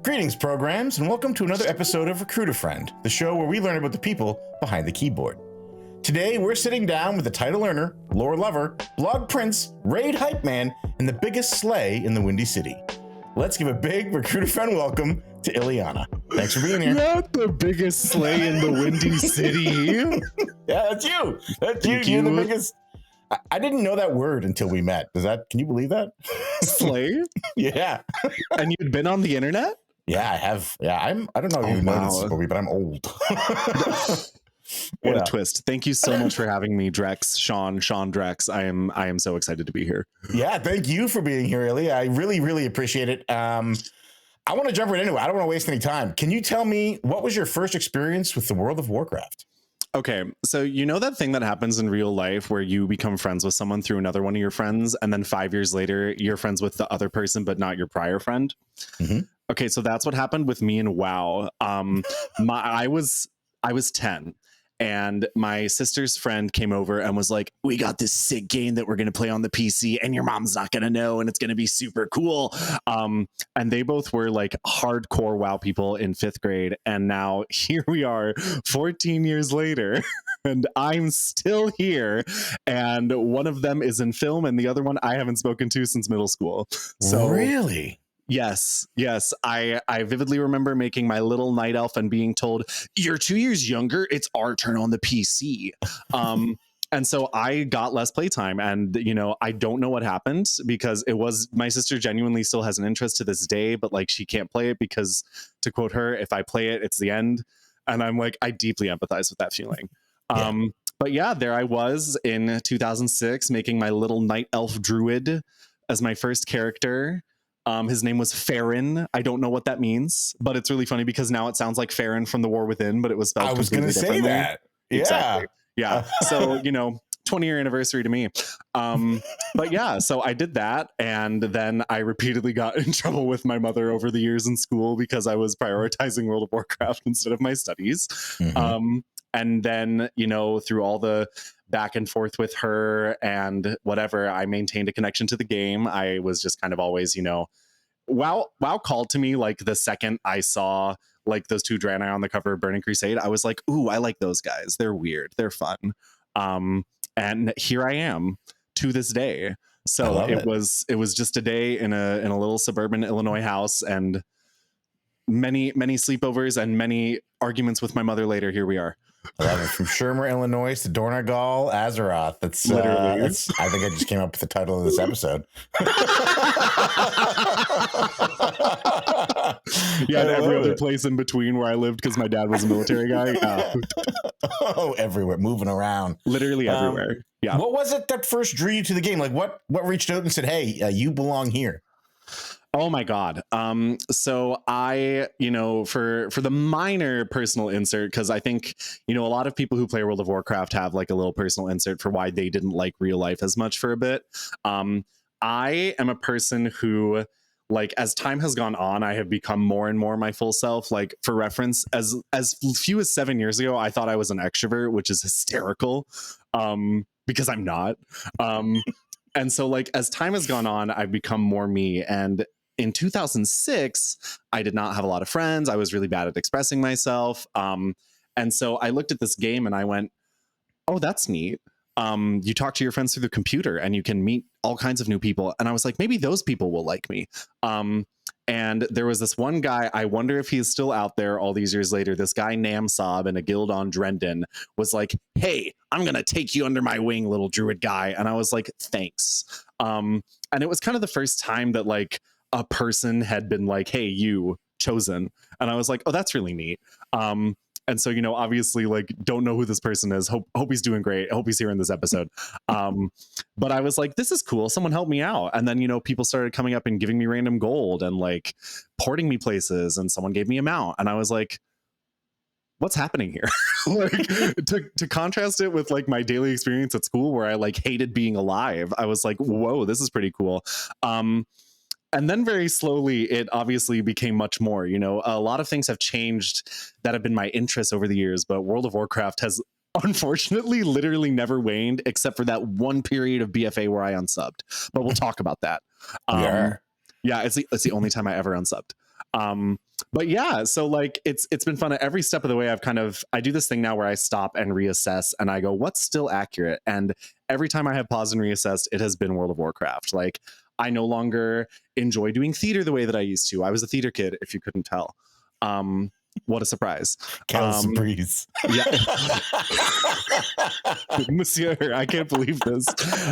Greetings, programs, and welcome to another episode of Recruit a Friend, the show where we learn about the people behind the keyboard. Today, we're sitting down with the title earner, lore lover, blog prince, raid hype man, and the biggest slay in the Windy City. Let's give a big Recruit a Friend welcome to Ilyiana. Thanks for being here. Not the biggest slay in the Windy City. Yeah, that's you. That's you. You're the biggest. I didn't know that word until we met. Can you believe that? Slay? Yeah. And you'd been on the internet? Yeah, I have. Yeah, I don't know if you've noticed, but I'm old. What a twist. Thank you so much for having me, Drex, Sean Drex. I am so excited to be here. Yeah, thank you for being here, Ilya. I really, really appreciate it. I want to jump right into it. I don't want to waste any time. Can you tell me, what was your first experience with the world of Warcraft? Okay, so you know that thing that happens in real life where you become friends with someone through another one of your friends, and then 5 years later, you're friends with the other person, but not your prior friend? Mm-hmm. Okay, so that's what happened with me in WoW. I was 10. And my sister's friend came over and was like, we got this sick game that we're going to play on the PC and your mom's not going to know and it's going to be super cool. And they both were like hardcore WoW people in 5th grade. And now here we are 14 years later and I'm still here. And one of them is in film and the other one I haven't spoken to since middle school. So really? Yes. I vividly remember making my little night elf and being told, you're 2 years younger. It's our turn on the PC. And so I got less playtime and, I don't know what happened because my sister genuinely still has an interest to this day, but like she can't play it because, to quote her, if I play it, it's the end. And I'm like, I deeply empathize with that feeling. Yeah. But yeah, there I was in 2006 making my little night elf druid as my first character. His name was Farron. I don't know what that means, but it's really funny because now it sounds like Farron from The War Within, but it was spelled I was going to say that. Yeah. Exactly. Yeah. So, 20-year anniversary to me. But yeah, so I did that. And then I repeatedly got in trouble with my mother over the years in school because I was prioritizing World of Warcraft instead of my studies. Mm-hmm. And then, through all the back and forth with her and whatever, I maintained a connection to the game. I was just kind of always, WoW called to me like the second I saw like those two Draenei on the cover of Burning Crusade. I was like, ooh, I like those guys. They're weird. They're fun. And here I am to this day. So it was just a day in a little suburban Illinois house and many sleepovers and many arguments with my mother later. Here we are. I love it. From Shermer, Illinois to Dornagal, Azeroth. That's literally. I think I just came up with the title of this episode. Yeah, and every other place in between where I lived because my dad was a military guy. Oh, everywhere, moving around, literally everywhere. Yeah. What was it that first drew you to the game? Like, what reached out and said, "Hey, you belong here"? Oh my God. So I, for the minor personal insert, because I think, a lot of people who play World of Warcraft have like a little personal insert for why they didn't like real life as much for a bit. I am a person who, like, as time has gone on, I have become more and more my full self. Like, for reference, as few as 7 years ago, I thought I was an extrovert, which is hysterical, because I'm not. And so, like, as time has gone on, I've become more me. And in 2006, I did not have a lot of friends. I was really bad at expressing myself. And so I looked at this game and I went, oh, that's neat. You talk to your friends through the computer and you can meet all kinds of new people. And I was like, maybe those people will like me. And there was this one guy, I wonder if he's still out there all these years later. This guy, Namsob, in a guild on Drendon, was like, hey, I'm going to take you under my wing, little druid guy. And I was like, thanks. And it was kind of the first time that like a person had been like, hey, you chosen. And I was like, oh, that's really neat. And so, obviously, like, don't know who this person is. Hope he's doing great. I hope he's here in this episode. But I was like, this is cool. Someone help me out. And then, people started coming up and giving me random gold and like porting me places. And someone gave me a mount. And I was like, what's happening here? Like, to contrast it with like my daily experience at school where I like hated being alive. I was like, whoa, this is pretty cool. And then very slowly, it obviously became much more. A lot of things have changed that have been my interests over the years, but World of Warcraft has unfortunately literally never waned except for that one period of BFA where I unsubbed. But we'll talk about that. Yeah, it's the only time I ever unsubbed. But yeah, so like it's been fun at every step of the way. I do this thing now where I stop and reassess and I go, what's still accurate? And every time I have paused and reassessed, it has been World of Warcraft. Like I no longer enjoy doing theater the way that I used to. I was a theater kid, if you couldn't tell. What a surprise. Breeze. Yeah. Monsieur, I can't believe this.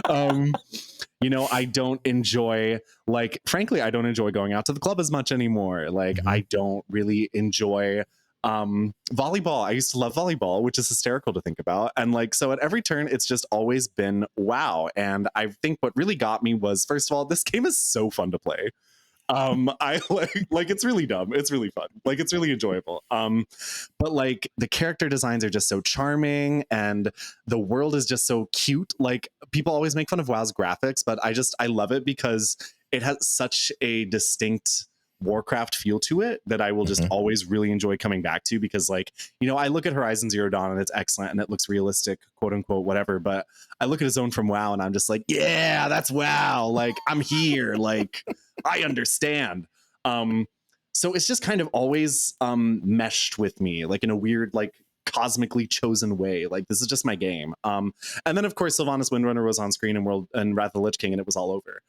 I don't enjoy, like, frankly, I don't enjoy going out to the club as much anymore. Like, I don't really enjoy volleyball. I used to love volleyball, which is hysterical to think about. And like, so at every turn, it's just always been wow. And I think what really got me was, first of all, this game is so fun to play. I like it's really dumb. It's really fun. Like it's really enjoyable. But like the character designs are just so charming and the world is just so cute. Like people always make fun of WoW's graphics, but I love it because it has such a distinct Warcraft feel to it that I will just always really enjoy coming back to, because like, I look at Horizon Zero Dawn and it's excellent and it looks realistic, quote unquote, whatever. But I look at a zone from WoW and I'm just like, yeah, that's WoW. Like I'm here. Like I understand. So it's just kind of always meshed with me, like in a weird, like cosmically chosen way. Like this is just my game. And then of course Sylvanas Windrunner was on screen and Wrath of the Lich King and it was all over.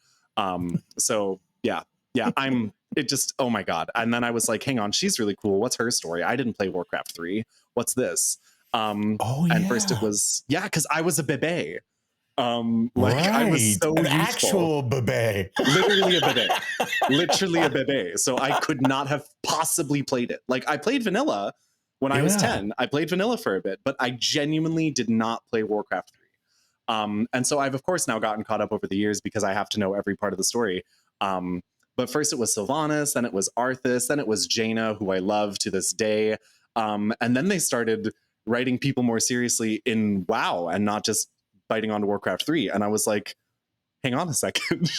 So yeah, oh my God. And then I was like, hang on, she's really cool. What's her story? I didn't play Warcraft 3. What's this? And first it was, because I was a bebe. I was so an youthful. Actual bebe. Literally a bebe. Literally a bebe. So I could not have possibly played it. Like I played vanilla when I was 10. I played vanilla for a bit, but I genuinely did not play Warcraft 3. And so I've of course now gotten caught up over the years because I have to know every part of the story. But first it was Sylvanas, then it was Arthas, then it was Jaina, who I love to this day. And then they started writing people more seriously in WoW and not just biting onto Warcraft 3. And I was like, hang on a second.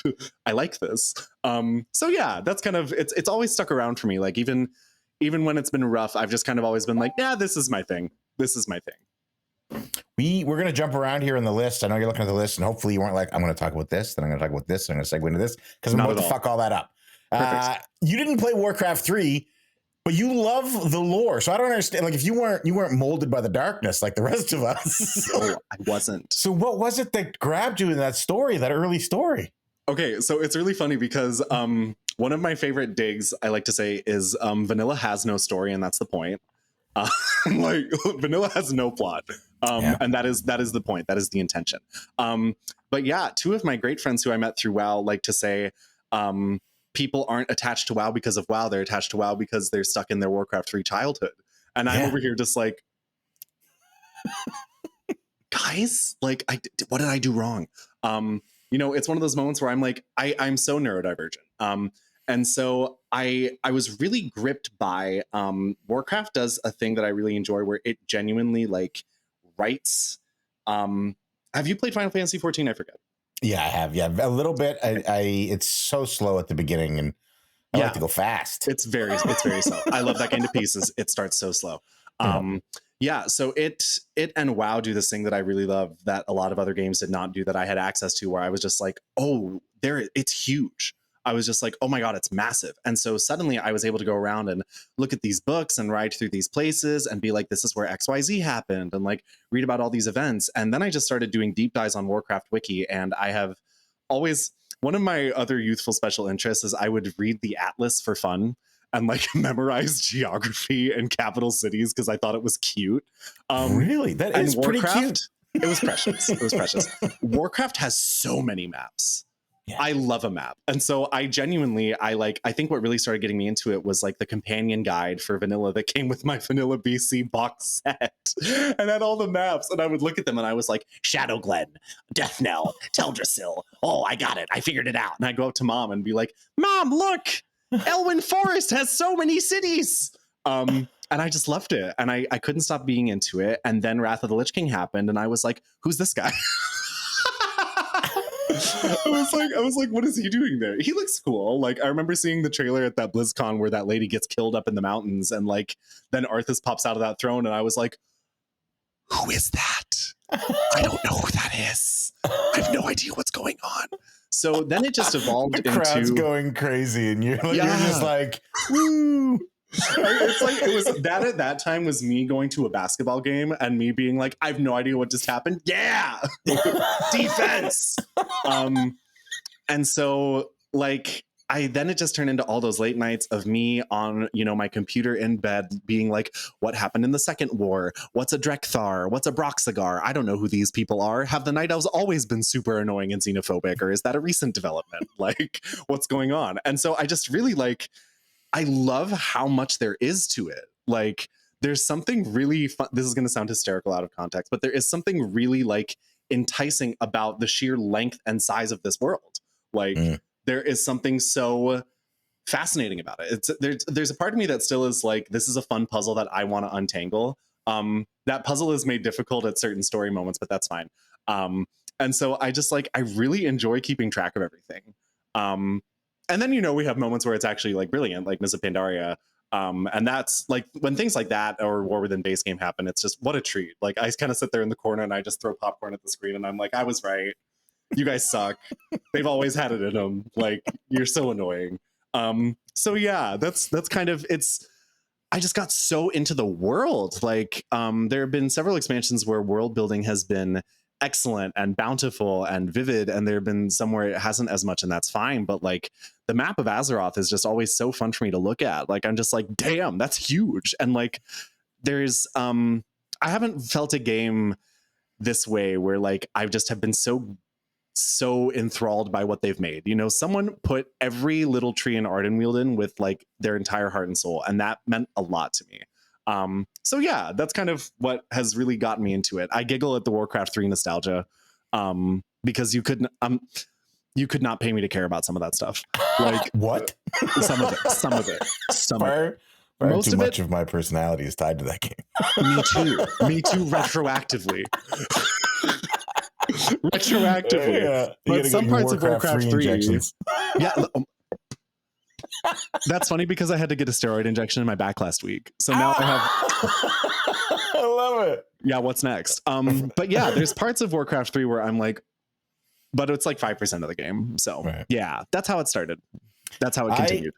I like this. So yeah, that's kind of, it's always stuck around for me. Like even when it's been rough, I've just kind of always been like, yeah, this is my thing. This is my thing. We're going to jump around here in the list. I know you're looking at the list and hopefully you weren't like, I'm going to talk about this, then I'm going to talk about this, and I'm going to segue into this because I'm about to fuck all that up. You didn't play Warcraft 3, but you love the lore. So I don't understand. Like if you weren't molded by the darkness like the rest of us. No, I wasn't. So what was it that grabbed you in that story, that early story? Okay, so it's really funny because one of my favorite digs I like to say is vanilla has no story, and that's the point. Like vanilla has no plot. And that is the point. That is the intention. But yeah, two of my great friends who I met through WoW like to say, people aren't attached to WoW because of WoW. They're attached to WoW because they're stuck in their Warcraft 3 childhood. And I'm over here just like, guys, like, what did I do wrong? It's one of those moments where I'm like, I'm so neurodivergent. And so I was really gripped by Warcraft does a thing that I really enjoy where it genuinely like writes. Have you played Final Fantasy 14? I forget. Yeah, I have. Yeah, a little bit. It's so slow at the beginning, and I like to go fast. It's very slow. I love that game to pieces. It starts so slow. So it and WoW do this thing that I really love that a lot of other games did not do, that I had access to, where I was just like, oh, it's huge. I was just like, oh my God, it's massive. And so suddenly I was able to go around and look at these books and ride through these places and be like, this is where XYZ happened, and like read about all these events. And then I just started doing deep dives on Warcraft Wiki. And I have always, one of my other youthful special interests is I would read the Atlas for fun and like memorize geography and capital cities because I thought it was cute. Really? That is pretty cute. It was precious. It was precious. Warcraft has so many maps. Yeah. I love a map. And so I genuinely, I think what really started getting me into it was like the companion guide for vanilla that came with my vanilla BC box set and had all the maps. And I would look at them and I was like, Shadow Glen, Death Knell, Teldrassil. Oh, I got it. I figured it out. And I'd go up to mom and be like, Mom, look, Elwyn Forest has so many cities. And I just loved it. And I couldn't stop being into it. And then Wrath of the Lich King happened. And I was like, who's this guy? I was like, what is he doing there? He looks cool. Like, I remember seeing the trailer at that BlizzCon where that lady gets killed up in the mountains, and like then Arthas pops out of that throne, and I was like, who is that? I don't know who that is. I have no idea what's going on. So then it just evolved the crowd's into going crazy, and you're just like, woo. It's like it was that at that time was me going to a basketball game and me being like, I have no idea what just happened. Yeah, defense. And so like then it just turned into all those late nights of me on, my computer in bed being like, what happened in the Second War? What's a Drekthar? What's a Broxagar? I don't know who these people are. Have the Night Elves always been super annoying and xenophobic, or is that a recent development? Like, what's going on? And so I just really I love how much there is to it. Like, there's something really fun. This is going to sound hysterical out of context, but there is something really enticing about the sheer length and size of this world. There is something so fascinating about it. There's a part of me that still is like, this is a fun puzzle that I want to untangle. That puzzle is made difficult at certain story moments, but that's fine. And so I just I really enjoy keeping track of everything. And then, we have moments where it's actually brilliant, like Miss Pandaria. And that's when things like that or War Within base game happen, it's just what a treat. I kind of sit there in the corner and I just throw popcorn at the screen and I'm like, I was right. You guys suck. They've always had it in them. You're so annoying. So yeah, that's kind of I just got so into the world. There have been several expansions where world building has been excellent and bountiful and vivid, and there have been some where it hasn't as much, and that's fine. But the map of Azeroth is just always so fun for me to look at. I'm just damn, that's huge. And there's I haven't felt a game this way where I just have been so enthralled by what they've made. Someone put every little tree in Ardenweald with their entire heart and soul, and that meant a lot to me. So yeah, that's kind of what has really gotten me into it. I giggle at the Warcraft 3 nostalgia, because you could not pay me to care about some of that stuff. What? Some of it. Most too much of my personality is tied to that game. Me too, retroactively. Yeah. But some parts of Warcraft 3 injections. Yeah. That's funny because I had to get a steroid injection in my back last week. So now I have I love it. Yeah, what's next? But yeah, there's parts of Warcraft 3 where I'm but it's 5% of the game. So right. Yeah, that's how it started. That's how it continued.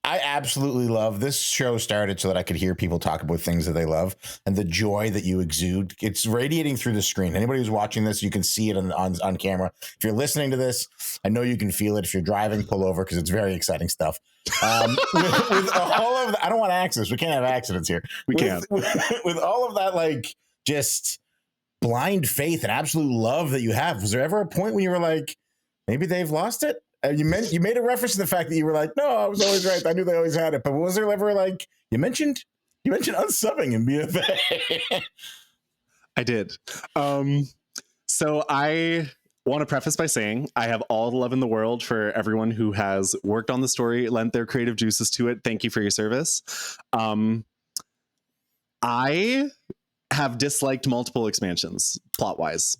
I absolutely love this show. Started so that I could hear people talk about things that they love, and the joy that you exude. It's radiating through the screen. Anybody who's watching this, you can see it on camera. If you're listening to this, I know you can feel it. If you're driving, pull over because it's very exciting stuff. With all of I don't want accidents. We can't have accidents here. We can't. With all of that, just blind faith and absolute love that you have. Was there ever a point when you were maybe they've lost it? You made a reference to the fact that you were no, I was always right. I knew they always had it. But was there ever you mentioned unsubbing in BFA? I did. So I want to preface by saying I have all the love in the world for everyone who has worked on the story, lent their creative juices to it. Thank you for your service. I have disliked multiple expansions plot-wise.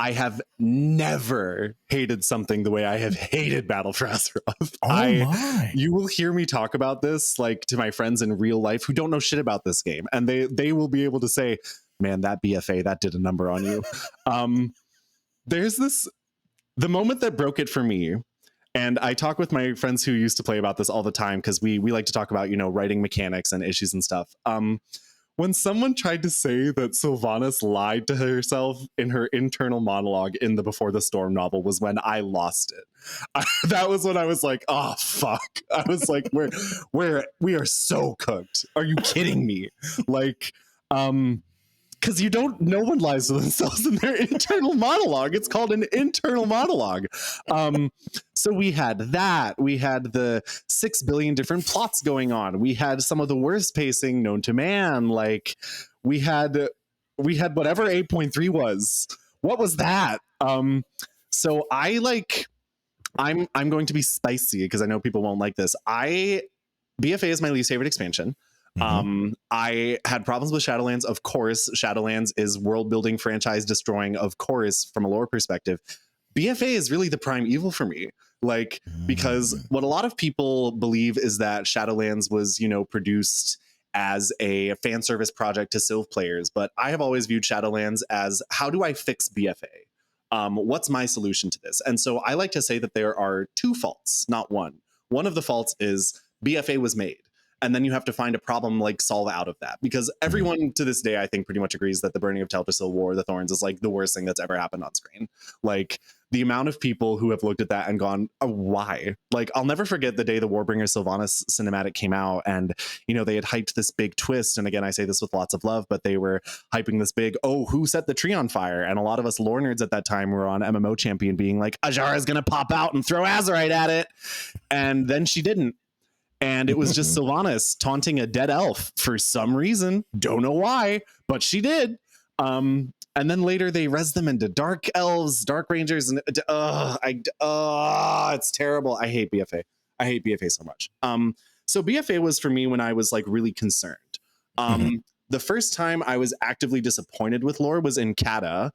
I have never hated something the way I have hated Battle for Azeroth. My. You will hear me talk about this to my friends in real life who don't know shit about this game, and they will be able to say, man, that BFA, that did a number on you. There's the moment that broke it for me, and I talk with my friends who used to play about this all the time because we like to talk about, writing mechanics and issues and stuff. When someone tried to say that Sylvanas lied to herself in her internal monologue in the Before the Storm novel was when I lost it. That was when I was oh, fuck. I was we are so cooked. Are you kidding me? Because no one lies to themselves in their internal monologue. It's called an internal monologue. So we had that. We had the 6 billion different plots going on. We had some of the worst pacing known to man. We had whatever 8.3 was. What was that? So I'm going to be spicy because I know people won't like this. BFA is my least favorite expansion. Mm-hmm. I had problems with Shadowlands. Of course, Shadowlands is world building, franchise destroying, of course, from a lore perspective. BFA is really the prime evil for me. Because what a lot of people believe is that Shadowlands was, produced as a fan service project to Civ players. But I have always viewed Shadowlands as, how do I fix BFA? What's my solution to this? And so I like to say that there are two faults, not one. One of the faults is BFA was made. And then you have to find a problem, like solve out of that, because everyone to this day, I think, pretty much agrees that the burning of Teldrassil War, the Thorns, is like the worst thing that's ever happened on screen. Like the amount of people who have looked at that and gone, oh, why? Like I'll never forget the day the Warbringer Sylvanas cinematic came out, and they had hyped this big twist. And again, I say this with lots of love, but they were hyping this big, oh, who set the tree on fire? And a lot of us lore nerds at that time were on MMO Champion being like, Ajara's gonna pop out and throw Azerite at it, and then she didn't. And it was just Sylvanas taunting a dead elf for some reason. Don't know why, but she did. And then later they res them into dark elves, dark rangers, and it's terrible. I hate BFA. I hate BFA so much. So BFA was for me when I was like really concerned. The first time I was actively disappointed with lore was in Kata.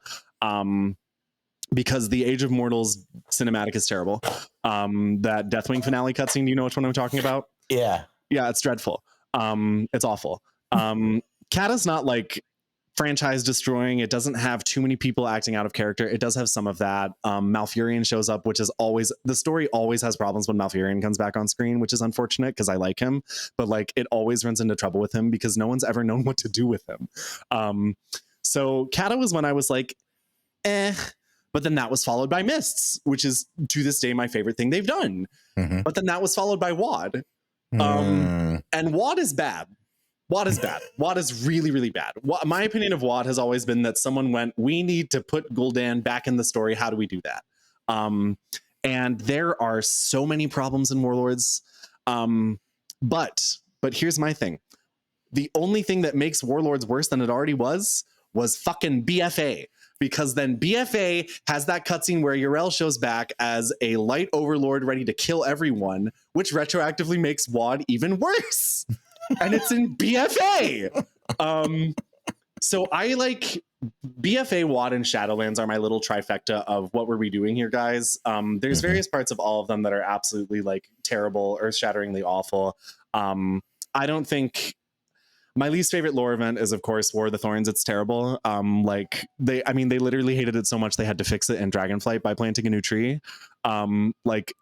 Because the Age of Mortals cinematic is terrible. That Deathwing finale cutscene, do you know which one I'm talking about? Yeah, it's dreadful. It's awful. Kata's not like franchise destroying. It doesn't have too many people acting out of character. It does have some of that. Malfurion shows up, which is always, the story always has problems when Malfurion comes back on screen, which is unfortunate because I like him, but like it always runs into trouble with him because no one's ever known what to do with him. So Kata was when I was like, but then that was followed by Mists, which is to this day my favorite thing they've done. But then that was followed by WoD. And WoD is bad. WoD is bad. WoD is really, really bad. My opinion of WoD has always been that someone went, we need to put Gul'dan back in the story. How do we do that? And there are so many problems in Warlords. But here's my thing. The only thing that makes Warlords worse than it already was fucking BFA. Because then BFA has that cutscene where Yrel shows back as a light overlord ready to kill everyone, which retroactively makes WoD even worse. And it's in BFA. So I like BFA, WoD, and Shadowlands are my little trifecta of what were we doing here, guys. There's various parts of all of them that are absolutely like terrible, earth-shatteringly awful. I don't think my least favorite lore event is, of course, War of the Thorns. It's terrible. They literally hated it so much they had to fix it in Dragonflight by planting a new tree. And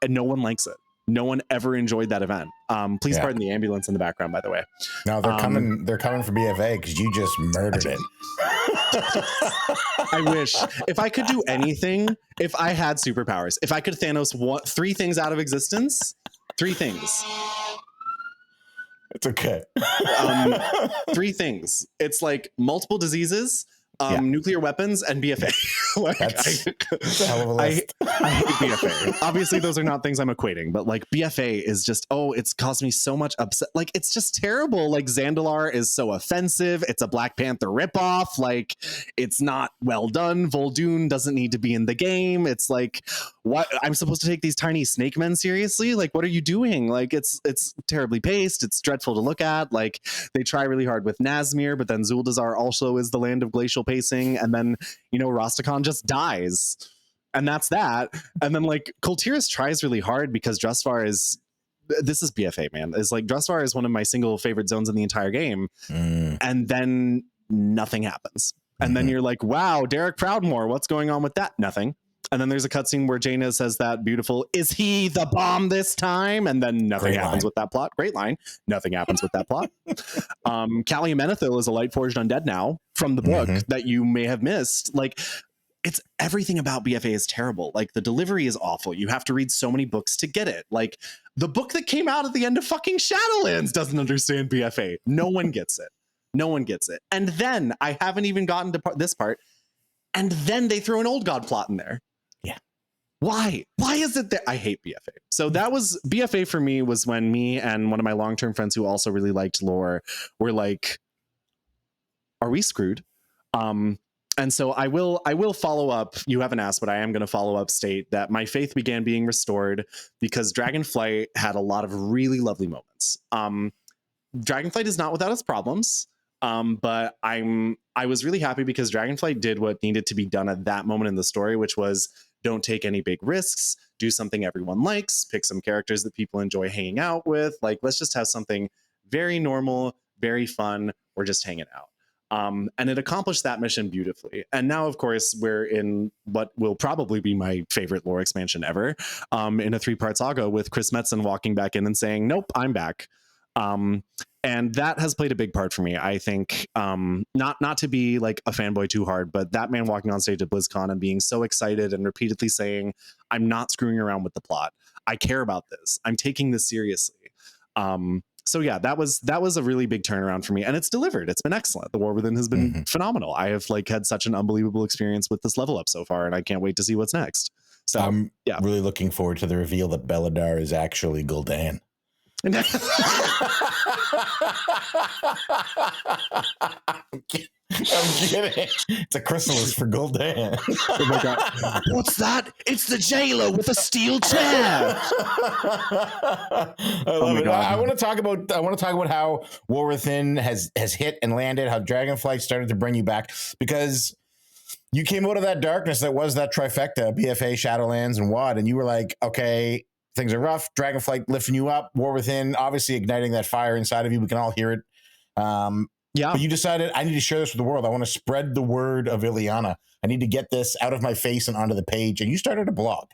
no one likes it. No one ever enjoyed that event. Please pardon the ambulance in the background, by the way. No, they're coming. They're coming for BFA because you just murdered it. I wish. If I could do anything, if I had superpowers, if I could Thanos three things out of existence, three things. It's okay. Three things. It's like multiple diseases, nuclear weapons, and BFA. That's a hell of a list. I hate BFA. Obviously, those are not things I'm equating, but like BFA is just, it's caused me so much upset. Like, it's just terrible. Like, Zandalar is so offensive. It's a Black Panther ripoff. Like, it's not well done. Vol'dun doesn't need to be in the game. It's like, what? I'm supposed to take these tiny snake men seriously? Like, what are you doing? Like, it's terribly paced. It's dreadful to look at. Like, they try really hard with Nazmir, but then Zuldazar also is the land of glacial pacing. And then, Rastakhan just dies. And that's that. And then like Kultiris tries really hard because Drustvar is, this is BFA, man. It's like Drustvar is one of my single favorite zones in the entire game. And then nothing happens. And then you're like, wow, Derek Proudmore, what's going on with that? Nothing. And then there's a cutscene where Jaina says that beautiful, is he the bomb this time? And then nothing happens with that plot. Great line. Nothing happens with that plot. Callie Menethil is a light forged undead now from the book that you may have missed. Like, it's everything about BFA is terrible. Like, the delivery is awful. You have to read so many books to get it. Like, the book that came out at the end of fucking Shadowlands doesn't understand BFA. No one gets it. No one gets it. And then I haven't even gotten to this part. And then they throw an old god plot in there. Yeah. Why? Why is it that I hate BFA? So that was BFA for me, was when me and one of my long-term friends who also really liked lore were like, are we screwed? And so I will follow up. You haven't asked, but I am going to follow up, state that my faith began being restored because Dragonflight had a lot of really lovely moments. Dragonflight is not without its problems, but I was really happy because Dragonflight did what needed to be done at that moment in the story, which was don't take any big risks, do something everyone likes, pick some characters that people enjoy hanging out with. Like, let's just have something very normal, very fun. We're just hanging out. And it accomplished that mission beautifully. And now, of course, we're in what will probably be my favorite lore expansion ever, in a 3-part saga with Chris Metzen walking back in and saying, "Nope, I'm back." And that has played a big part for me. I think, not to be like a fanboy too hard, but that man walking on stage at BlizzCon and being so excited and repeatedly saying, "I'm not screwing around with the plot. I care about this. I'm taking this seriously." So yeah, that was a really big turnaround for me, and it's delivered. It's been excellent. The War Within has been phenomenal. I have like had such an unbelievable experience with this level up so far, and I can't wait to see what's next. So I'm really looking forward to the reveal that Belladar is actually Gul'dan. I'm kidding. It's a chrysalis for Gul'dan. Oh my god! What's that? It's the jailer with a steel chair. I love it. I want to talk about how War Within has hit and landed. How Dragonflight started to bring you back, because you came out of that darkness that was that trifecta: BFA, Shadowlands, and WoD, and you were like, okay, things are rough. Dragonflight lifting you up. War Within obviously igniting that fire inside of you. We can all hear it. But you decided, I need to share this with the world. I want to spread the word of Ilyiana. I need to get this out of my face and onto the page. And you started a blog.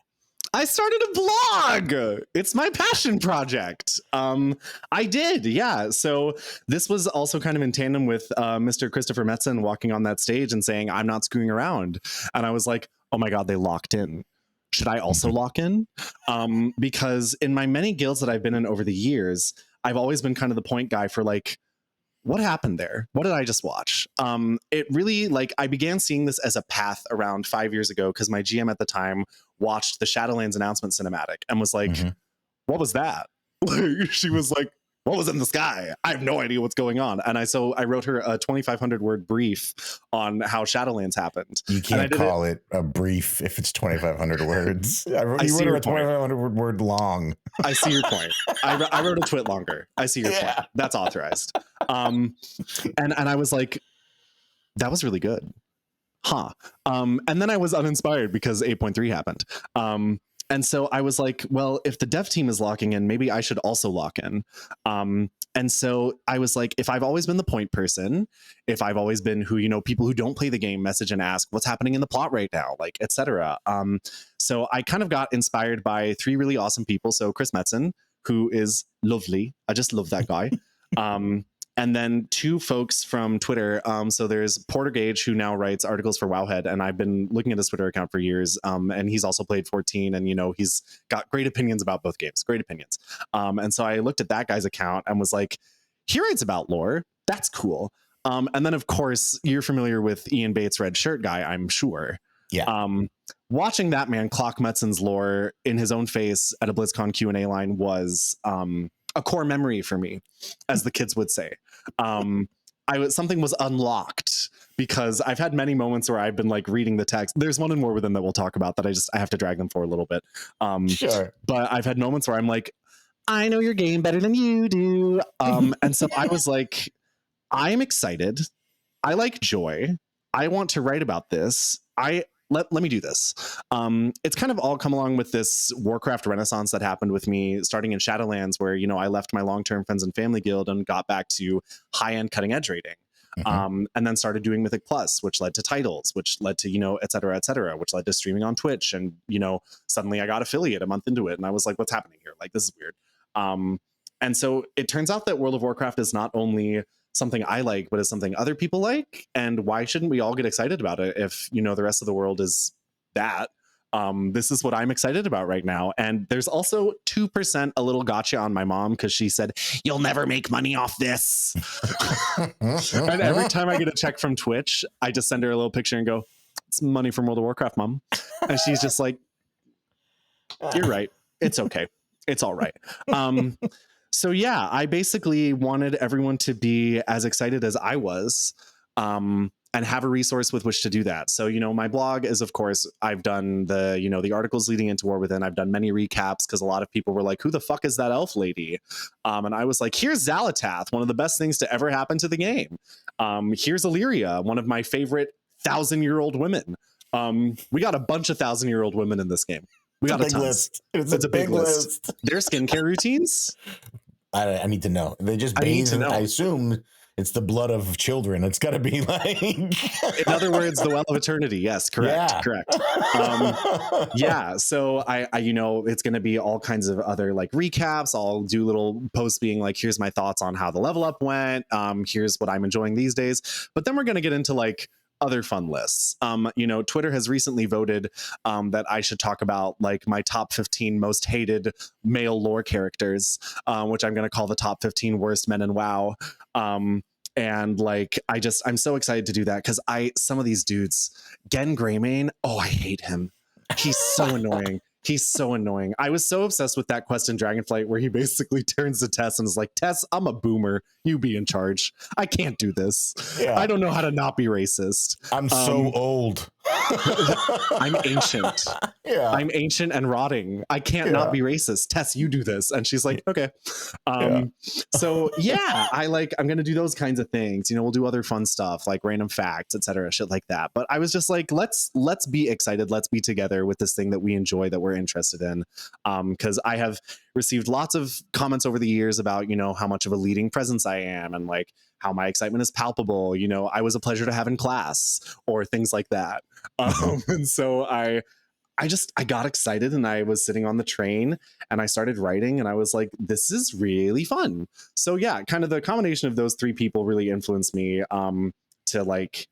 I started a blog. It's my passion project. I did, yeah. So this was also kind of in tandem with Mr. Christopher Metzen walking on that stage and saying, "I'm not screwing around." And I was like, oh my God, they locked in. Should I also lock in? Because in my many guilds that I've been in over the years, I've always been kind of the point guy for like, what happened there? What did I just watch? It really, like, I began seeing this as a path around 5 years ago because my GM at the time watched the Shadowlands announcement cinematic and was like, what was that? She was like, what was in the sky? I have no idea what's going on. And I wrote her a 2,500 word brief on how Shadowlands happened. You can't call it a brief if it's 2,500 words. You wrote her a 2,500 word long. I see your point. I wrote a twit longer. I see your point. That's authorized. And I was like, that was really good. And then I was uninspired because 8.3 happened. And so I was like, well, if the dev team is locking in, maybe I should also lock in. And so I was like, if I've always been the point person, if I've always been who, you know, people who don't play the game message and ask what's happening in the plot right now, like, etc. So I kind of got inspired by 3 really awesome people. So Chris Metzen, who is lovely. I just love that guy. And then 2 folks from Twitter. So there's Porter Gage, who now writes articles for Wowhead, and I've been looking at his Twitter account for years. And he's also played 14, and you know he's got great opinions about both games. Great opinions. And so I looked at that guy's account and was like, he writes about lore. That's cool. And then of course you're familiar with Ian Bates, Red Shirt guy, I'm sure. Yeah. Watching that man clock Metzen's lore in his own face at a BlizzCon Q&A line was a core memory for me, as the kids would say. Something was unlocked because I've had many moments where I've been like reading the text. There's one in War Within that we'll talk about that I have to drag them for a little bit. Sure. But I've had moments where I'm like, I know your game better than you do. And so I was like, I'm excited. I like joy. I want to write about this. Let me do this. It's kind of all come along with this Warcraft renaissance that happened with me starting in Shadowlands, where, you know, I left my long-term friends and family guild and got back to high-end cutting edge rating. And then started doing Mythic Plus, which led to titles, which led to, you know, et cetera, which led to streaming on Twitch. And, you know, suddenly I got affiliate a month into it. And I was like, what's happening here? Like, this is weird. And so it turns out that World of Warcraft is not only something I like, but is something other people like. And why shouldn't we all get excited about it if, you know, the rest of the world is that? This is what I'm excited about right now. And there's also 2% a little gotcha on my mom because she said, you'll never make money off this. And every time I get a check from Twitch, I just send her a little picture and go, it's money from World of Warcraft, Mom. And she's just like, you're right. It's okay. It's all right. So yeah, I basically wanted everyone to be as excited as I was, and have a resource with which to do that. So, you know, my blog is, of course, I've done the, you know, the articles leading into War Within. I've done many recaps because a lot of people were like, who the fuck is that elf lady? And I was like, here's Xal'atath, one of the best things to ever happen to the game. Here's Illyria, one of my favorite 1,000-year-old women. We got a bunch of 1,000-year-old women in this game. We got a ton. It's a big list. Their skincare routines. I need to know. They just bathe. I assume it's the blood of children. It's got to be like, in other words, the well of eternity. Yes, correct, yeah. correct. Yeah, so I it's going to be all kinds of other like recaps. I'll do little posts being like, here's my thoughts on how the level up went. Here's what I'm enjoying these days. But then we're going to get into like other fun lists. Twitter has recently voted that I should talk about like my top 15 most hated male lore characters, which I'm going to call the top 15 worst men in WoW. And like, I'm so excited to do that because some of these dudes, Gen Greymane, oh, I hate him. He's so annoying. He's so annoying. I was so obsessed with that quest in Dragonflight where he basically turns to Tess and is like, Tess, I'm a boomer. You be in charge. I can't do this. Yeah. I don't know how to not be racist. I'm so old. I'm ancient. Yeah. I'm ancient and rotting. I can't not be racist. Tess, you do this. And she's like, okay. So yeah, I'm going to do those kinds of things. We'll do other fun stuff like random facts, etc., shit like that. But I was just like, let's be excited. Let's be together with this thing that we enjoy, that we're interested in. Because I have received lots of comments over the years about, how much of a leading presence I am and like how my excitement is palpable. I was a pleasure to have in class or things like that. And so I got excited and I was sitting on the train and I started writing and I was like, this is really fun. So yeah, kind of the combination of those three people really influenced me to like,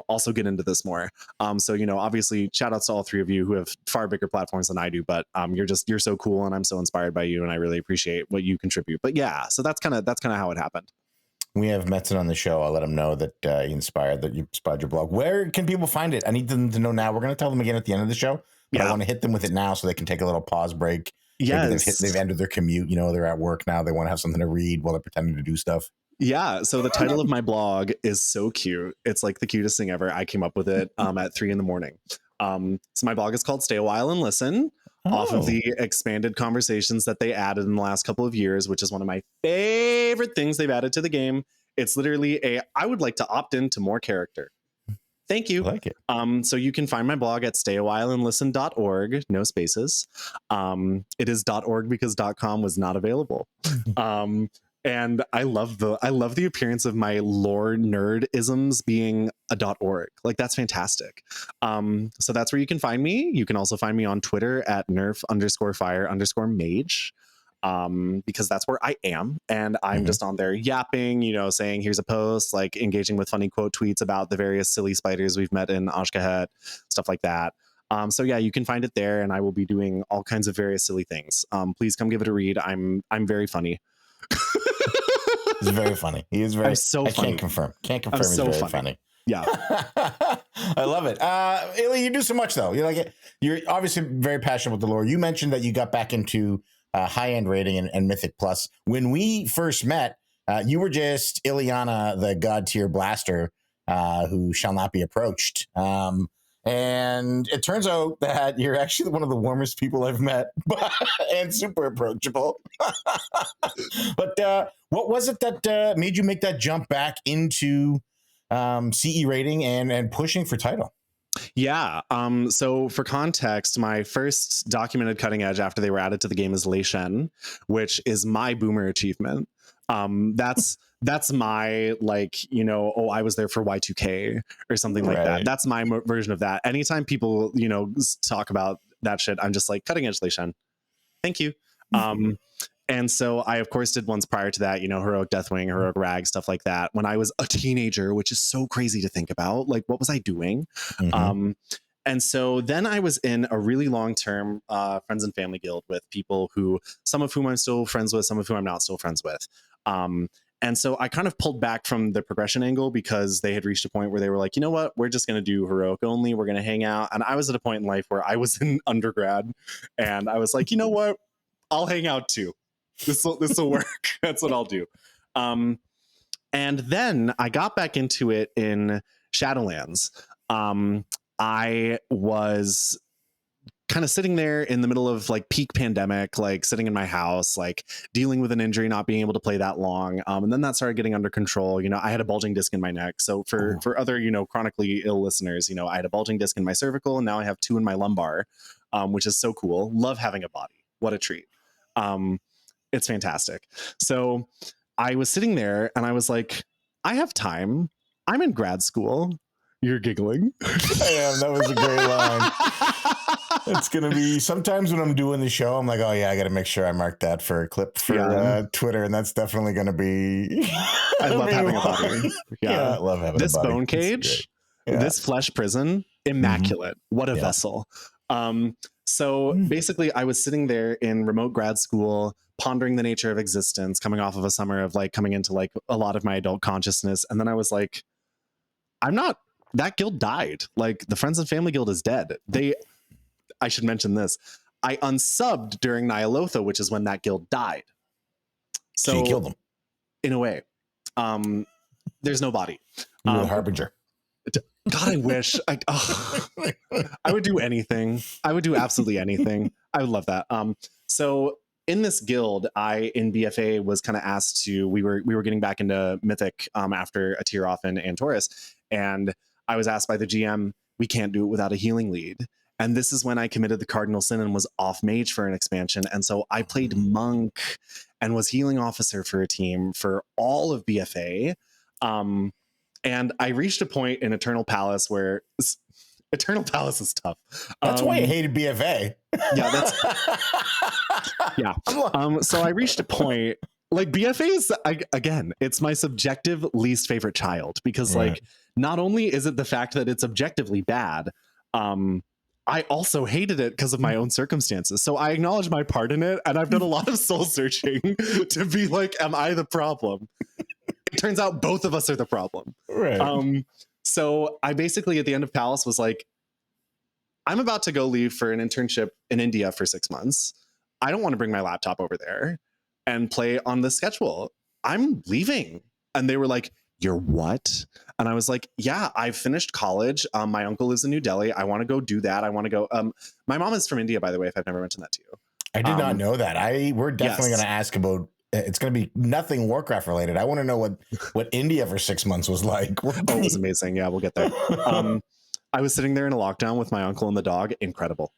also get into this more. So, obviously shout outs to all three of you who have far bigger platforms than I do, but you're so cool and I'm so inspired by you and I really appreciate what you contribute. But yeah, so that's kind of how it happened. We have Metzen on the show. I'll let him know that you inspired your blog. Where can people find it? I need them to know now. We're going to tell them again at the end of the show, but I want to hit them with it now so they can take a little pause break. Yes. They've ended their commute. They're at work now. They want to have something to read while they're pretending to do stuff. Yeah. So the title of my blog is so cute. It's like the cutest thing ever. I came up with it at 3 a.m. So my blog is called Stay a While and Listen. Off of the expanded conversations that they added in the last couple of years, which is one of my favorite things they've added to the game. It's literally I would like to opt into more character. Thank you. I like it. So you can find my blog at stayawhileandlisten.org, no spaces. It is .org because .com was not available. And I love the appearance of my lore nerd-isms being a .org. Like, that's fantastic. So that's where you can find me. You can also find me on Twitter at nerf_fire_mage. Because that's where I am. And I'm just on there yapping, saying, here's a post, like engaging with funny quote tweets about the various silly spiders we've met in Ashkahet, stuff like that. So yeah, you can find it there and I will be doing all kinds of various silly things. Please come give it a read. I'm very funny. He's very funny. He is very funny. Can't confirm. He's so very funny. Yeah. I love it. Ilya, you do so much though. You're obviously very passionate with the lore. You mentioned that you got back into high-end rating and Mythic Plus. When we first met, you were just Ilyiana, the god tier blaster who shall not be approached. And it turns out that you're actually one of the warmest people I've met and super approachable. But what was it that made you make that jump back into CE rating and pushing for title? Yeah. So for context, my first documented cutting edge after they were added to the game is Lei Shen, which is my boomer achievement. That's my I was there for Y2K or something like that. That's my version of that. Anytime people, talk about that shit, I'm just like, cutting edge Lei Shen. Thank you. And so I, of course, did ones prior to that, Heroic Deathwing, Heroic Rag, stuff like that. When I was a teenager, which is so crazy to think about, like, what was I doing? And so then I was in a really long-term friends and family guild with people some of whom I'm still friends with, some of whom I'm not still friends with. And so I kind of pulled back from the progression angle because they had reached a point where they were like, you know what, we're just going to do heroic only. We're going to hang out. And I was at a point in life where I was in undergrad and I was like, you know what, I'll hang out too. This will work. That's what I'll do. And then I got back into it in Shadowlands. I was kind of sitting there in the middle of like peak pandemic, like sitting in my house, like dealing with an injury, not being able to play that long. And then that started getting under control. I had a bulging disc in my neck. So for other, chronically ill listeners, I had a bulging disc in my cervical and now I have 2 in my lumbar, which is so cool. Love having a body. What a treat. It's fantastic. So I was sitting there and I was like, I have time. I'm in grad school. You're giggling. I am. That was a great line. It's going to be sometimes when I'm doing the show, I'm like, oh, yeah, I got to make sure I mark that for a clip for Twitter. And that's definitely going to be. I love having a body. Yeah, I love having this a body. Bone cage, this flesh prison, immaculate. What a vessel. So basically, I was sitting there in remote grad school, pondering the nature of existence, coming off of a summer of like coming into like a lot of my adult consciousness. And then I was like, that guild died. Like the Friends and Family Guild is dead. I should mention this. I unsubbed during Nyalotha, which is when that guild died. So you killed them. In a way. There's no body. You're the harbinger. God, I wish. I would do anything. I would do absolutely anything. I would love that. So in this guild, in BFA was kind of asked to. We were getting back into Mythic after a tier off in Antorus, and I was asked by the GM, we can't do it without a healing lead. And this is when I committed the cardinal sin and was off mage for an expansion. And so I played monk and was healing officer for a team for all of BFA. And I reached a point in Eternal Palace where Eternal Palace is tough. That's why I hated BFA. So I reached a point, like BFA is, again, it's my subjective least favorite child because like, not only is it the fact that it's objectively bad, I also hated it because of my own circumstances. So I acknowledge my part in it. And I've done a lot of soul searching to be like, am I the problem? It turns out both of us are the problem. Right. So I basically at the end of Palace was like, I'm about to go leave for an internship in India for 6 months. I don't want to bring my laptop over there and play on the schedule. I'm leaving. And they were like, you're what? And I was like, yeah, I finished college. My uncle lives in New Delhi. I want to go do that. I want to go. My mom is from India, by the way, if I've never mentioned that to you. I did not know that. We're definitely going to ask about, it's going to be nothing Warcraft related. I want to know what India for 6 months was like. It was amazing. Yeah, we'll get there. I was sitting there in a lockdown with my uncle and the dog. Incredible.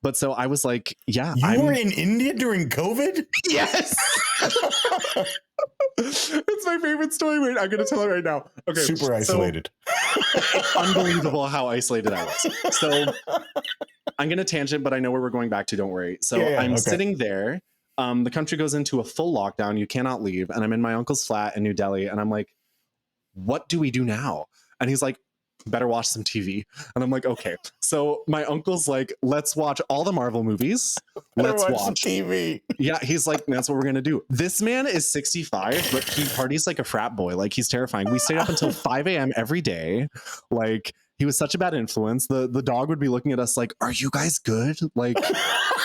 But so I was like, yeah. You were in India during COVID? Yes. It's my favorite story. Wait, I'm going to tell it right now. Okay. Super isolated. So, unbelievable how isolated I was. So I'm going to tangent, but I know where we're going back to. Don't worry. So I'm sitting there. The country goes into a full lockdown. You cannot leave. And I'm in my uncle's flat in New Delhi. And I'm like, what do we do now? And he's like, better watch some TV. And I'm like, okay. So my uncle's like, let's watch all the Marvel movies. Let's watch TV. Yeah, he's like, that's what we're gonna do. This man is 65, but he parties like a frat boy. Like he's terrifying. We stayed up until 5 a.m. every day. Like he was such a bad influence. The dog would be looking at us like, are you guys good? Like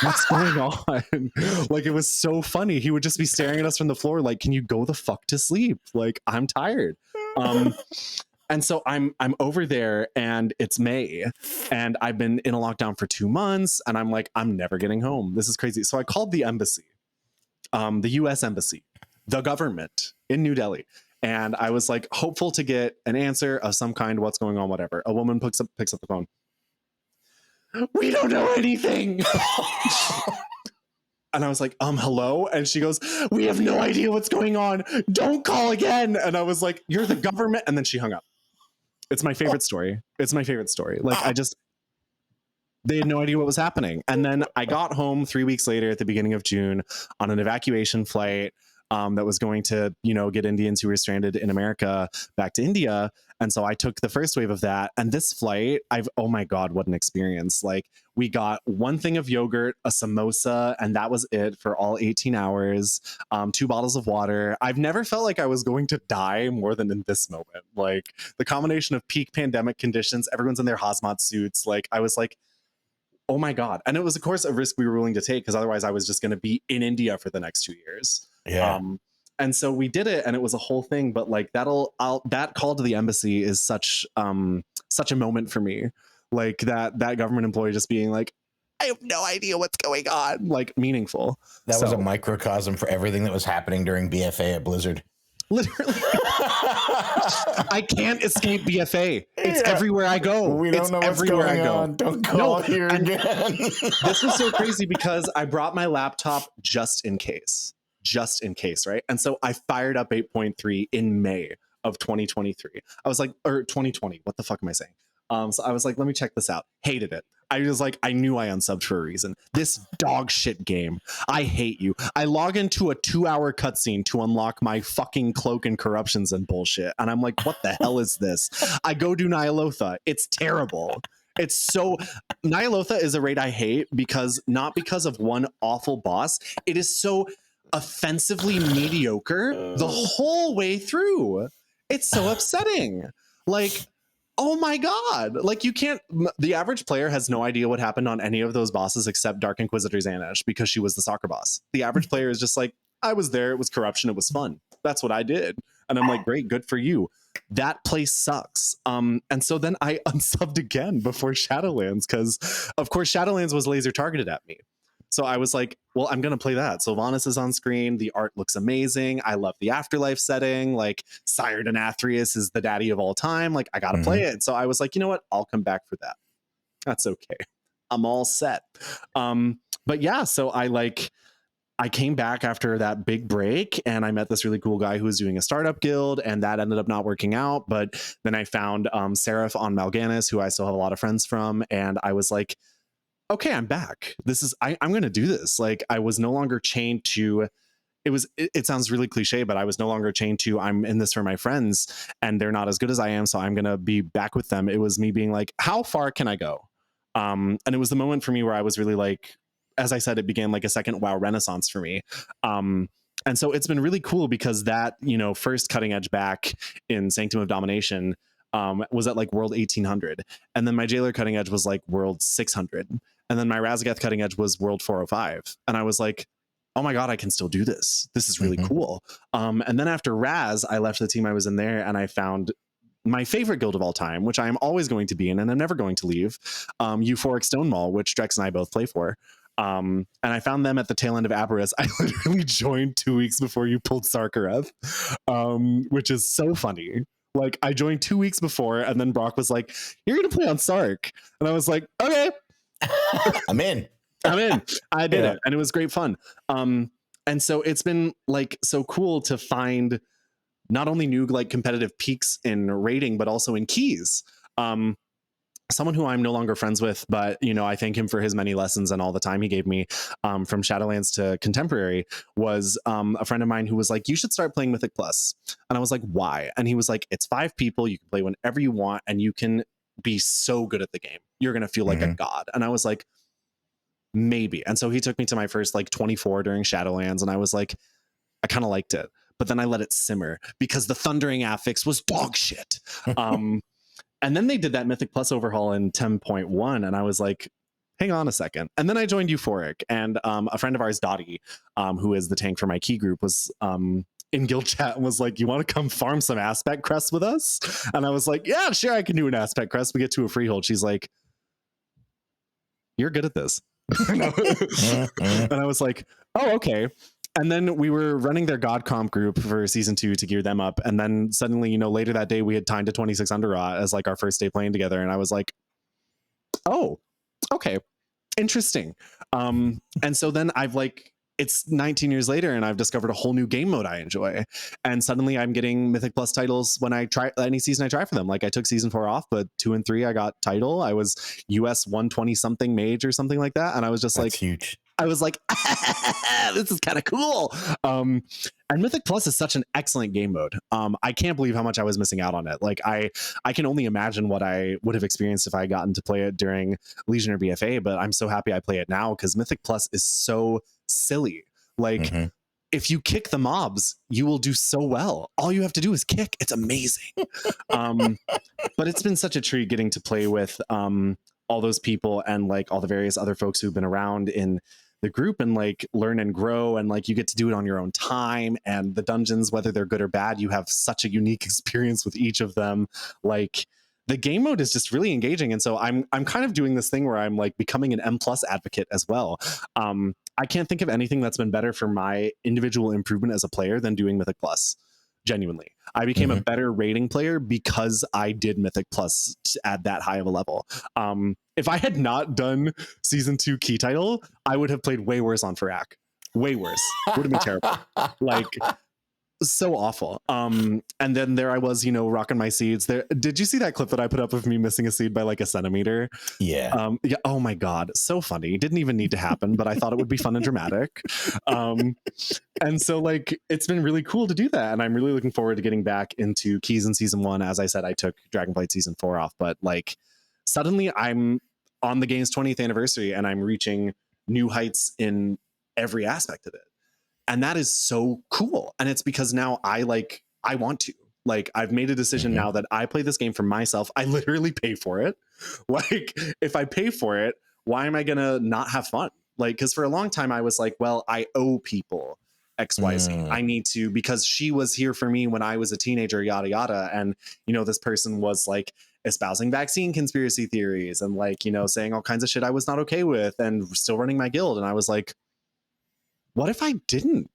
what's going on? Like it was so funny. He would just be staring at us from the floor like, can you go the fuck to sleep? Like I'm tired. And so I'm over there and it's May and I've been in a lockdown for 2 months and I'm like, I'm never getting home. This is crazy. So I called the embassy, the US embassy, the government in New Delhi. And I was like, hopeful to get an answer of some kind. What's going on? Whatever. A woman picks up the phone. We don't know anything. And I was like, hello? And she goes, we have no idea what's going on. Don't call again. And I was like, you're the government. And then she hung up. It's my favorite story. It's my favorite story. Like they had no idea what was happening. And then I got home 3 weeks later at the beginning of June on an evacuation flight that was going to, get Indians who were stranded in America back to India. And so I took the first wave of that. And this flight, oh my God, what an experience. Like we got one thing of yogurt, a samosa, and that was it for all 18 hours, 2 bottles of water. I've never felt like I was going to die more than in this moment. Like the combination of peak pandemic conditions, everyone's in their hazmat suits. Like I was like, oh my God. And it was, of course, a risk we were willing to take because otherwise I was just going to be in India for the next 2 years. Yeah. And so we did it and it was a whole thing, but like that call to the embassy is such a moment for me. Like that government employee just being like, I have no idea what's going on. Like meaningful. That was a microcosm for everything that was happening during BFA at Blizzard. Literally. I can't escape BFA. It's everywhere I go. We don't know what's going on. Don't call here again. This was so crazy because I brought my laptop just in case. just in case, right? And so I fired up 8.3 in May of 2023. I was like, or 2020, what the fuck am I saying? So I was like, let me check this out. Hated it. I was like, I knew I unsubbed for a reason. This dog shit game. I hate you. I log into a 2-hour cutscene to unlock my fucking cloak and corruptions and bullshit. And I'm like, what the hell is this? I go do Nyalotha. It's terrible. It's so Nyalotha is a raid I hate because not because of one awful boss. It is so offensively mediocre the whole way through. It's so upsetting. Like, oh my God. Like you can't, the average player has no idea what happened on any of those bosses except Dark Inquisitor Xanash because she was the soccer boss. The average player is just like, I was there. It was corruption. It was fun. That's what I did. And I'm like, great, good for you. That place sucks. And so then I unsubbed again before Shadowlands because of course Shadowlands was laser targeted at me. So I was like, well, I'm going to play that. Sylvanas is on screen. The art looks amazing. I love the afterlife setting. Like Sire Denathrius is the daddy of all time. Like I got to play it. So I was like, you know what? I'll come back for that. That's okay. I'm all set. But yeah, so I came back after that big break and I met this really cool guy who was doing a startup guild and that ended up not working out. But then I found Seraph on Mal'Ganis, who I still have a lot of friends from. And I was like, okay, I'm back. This is, I'm going to do this. Like I was no longer chained to, it sounds really cliche, but I was no longer chained to, I'm in this for my friends and they're not as good as I am. So I'm going to be back with them. It was me being like, how far can I go? And it was the moment for me where I was really like, as I said, it began like a second WoW renaissance for me. And so it's been really cool because that, first cutting edge back in Sanctum of Domination was at like world 1800. And then my Jailer cutting edge was like world 600. And then my Razagath cutting edge was world 405. And I was like, oh my God, I can still do this. This is really cool. And then after Raz, I left the team I was in there and I found my favorite guild of all time, which I am always going to be in and I'm never going to leave, Euphoric Stonemaul, which Drex and I both play for. And I found them at the tail end of Aberrus. I literally joined 2 weeks before you pulled Sarkareth, which is so funny. Like I joined 2 weeks before and then Brock was like, you're going to play on Sark. And I was like, okay. I'm in. I did it. And it was great fun. And so it's been like so cool to find not only new like competitive peaks in rating, but also in keys. Someone who I'm no longer friends with, but I thank him for his many lessons and all the time he gave me from Shadowlands to Contemporary was a friend of mine who was like, you should start playing Mythic Plus. And I was like, why? And he was like, it's 5 people. You can play whenever you want and you can be so good at the game. You're going to feel like a god. And I was like, maybe. And so he took me to my first like 24 during Shadowlands. And I was like, I kind of liked it. But then I let it simmer because the Thundering Affix was dog shit. And then they did that Mythic Plus overhaul in 10.1. And I was like, hang on a second. And then I joined Euphoric. And a friend of ours, Dottie, who is the tank for my key group, was in guild chat and was like, you want to come farm some aspect crests with us? And I was like, yeah, sure, I can do an aspect crest. We get to a freehold. She's like, you're good at this. And I was like, oh, okay. And then we were running their God Comp group for season 2 to gear them up. And then suddenly, later that day, we had timed to 26 Underrot as like our first day playing together. And I was like, oh, okay, interesting. And so then I've like, it's 19 years later and I've discovered a whole new game mode I enjoy. And suddenly I'm getting Mythic Plus titles when I try any season I try for them. Like I took season 4 off, but 2 and 3 I got title. I was US 120 something mage or something like that. And I was just That's like, huge. I was like, this is kind of cool. And Mythic Plus is such an excellent game mode. I can't believe how much I was missing out on it. Like I can only imagine what I would have experienced if I had gotten to play it during Legion or BFA, but I'm so happy I play it now because Mythic Plus is so silly. Like if you kick the mobs, you will do so well. All you have to do is kick. It's amazing. But it's been such a treat getting to play with all those people and like all the various other folks who've been around in the group and like learn and grow, and like you get to do it on your own time, and the dungeons, whether they're good or bad, you have such a unique experience with each of them. Like the game mode is just really engaging. And so I'm kind of doing this thing where I'm like becoming an M+ advocate as well. I can't think of anything that's been better for my individual improvement as a player than doing Mythic Plus. Genuinely, I became a better rating player because I did Mythic Plus at that high of a level. If I had not done season 2 key title, I would have played way worse on Farak. Way worse. Would have been terrible. Like, so awful. And then there I was, rocking my seeds there. Did you see that clip that I put up of me missing a seed by like a centimeter? Yeah. Yeah. Oh my God. So funny. Didn't even need to happen, but I thought it would be fun and dramatic. And so like, it's been really cool to do that. And I'm really looking forward to getting back into keys in season 1. As I said, I took Dragonflight season 4 off, but like suddenly I'm on the game's 20th anniversary and I'm reaching new heights in every aspect of it. And that is so cool. And it's because now I want to. Like, I've made a decision now that I play this game for myself. I literally pay for it. Like, if I pay for it, why am I going to not have fun? Like, because for a long time I was like, well, I owe people XYZ. I need to, because she was here for me when I was a teenager, yada, yada. And, this person was like espousing vaccine conspiracy theories and like, saying all kinds of shit I was not okay with and still running my guild. And I was like, what if I didn't?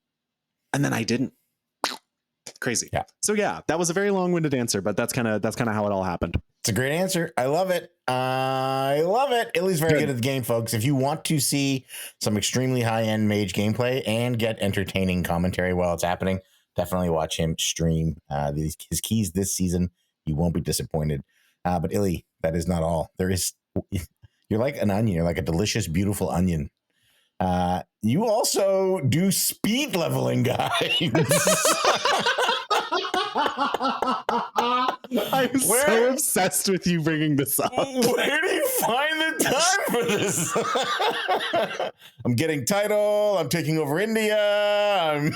And then I didn't. Crazy. Yeah. So yeah, that was a very long-winded answer, but that's kind of how it all happened. It's a great answer. I love it. I love it. Illy's very good at the game, folks. If you want to see some extremely high-end mage gameplay and get entertaining commentary while it's happening, definitely watch him stream his keys this season. You won't be disappointed. But Illy, that is not all. You're like an onion. You're like a delicious, beautiful onion. You also do speed leveling, guys. I'm so obsessed with you bringing this up. Where do you find the time for this? I'm getting title. I'm taking over India. I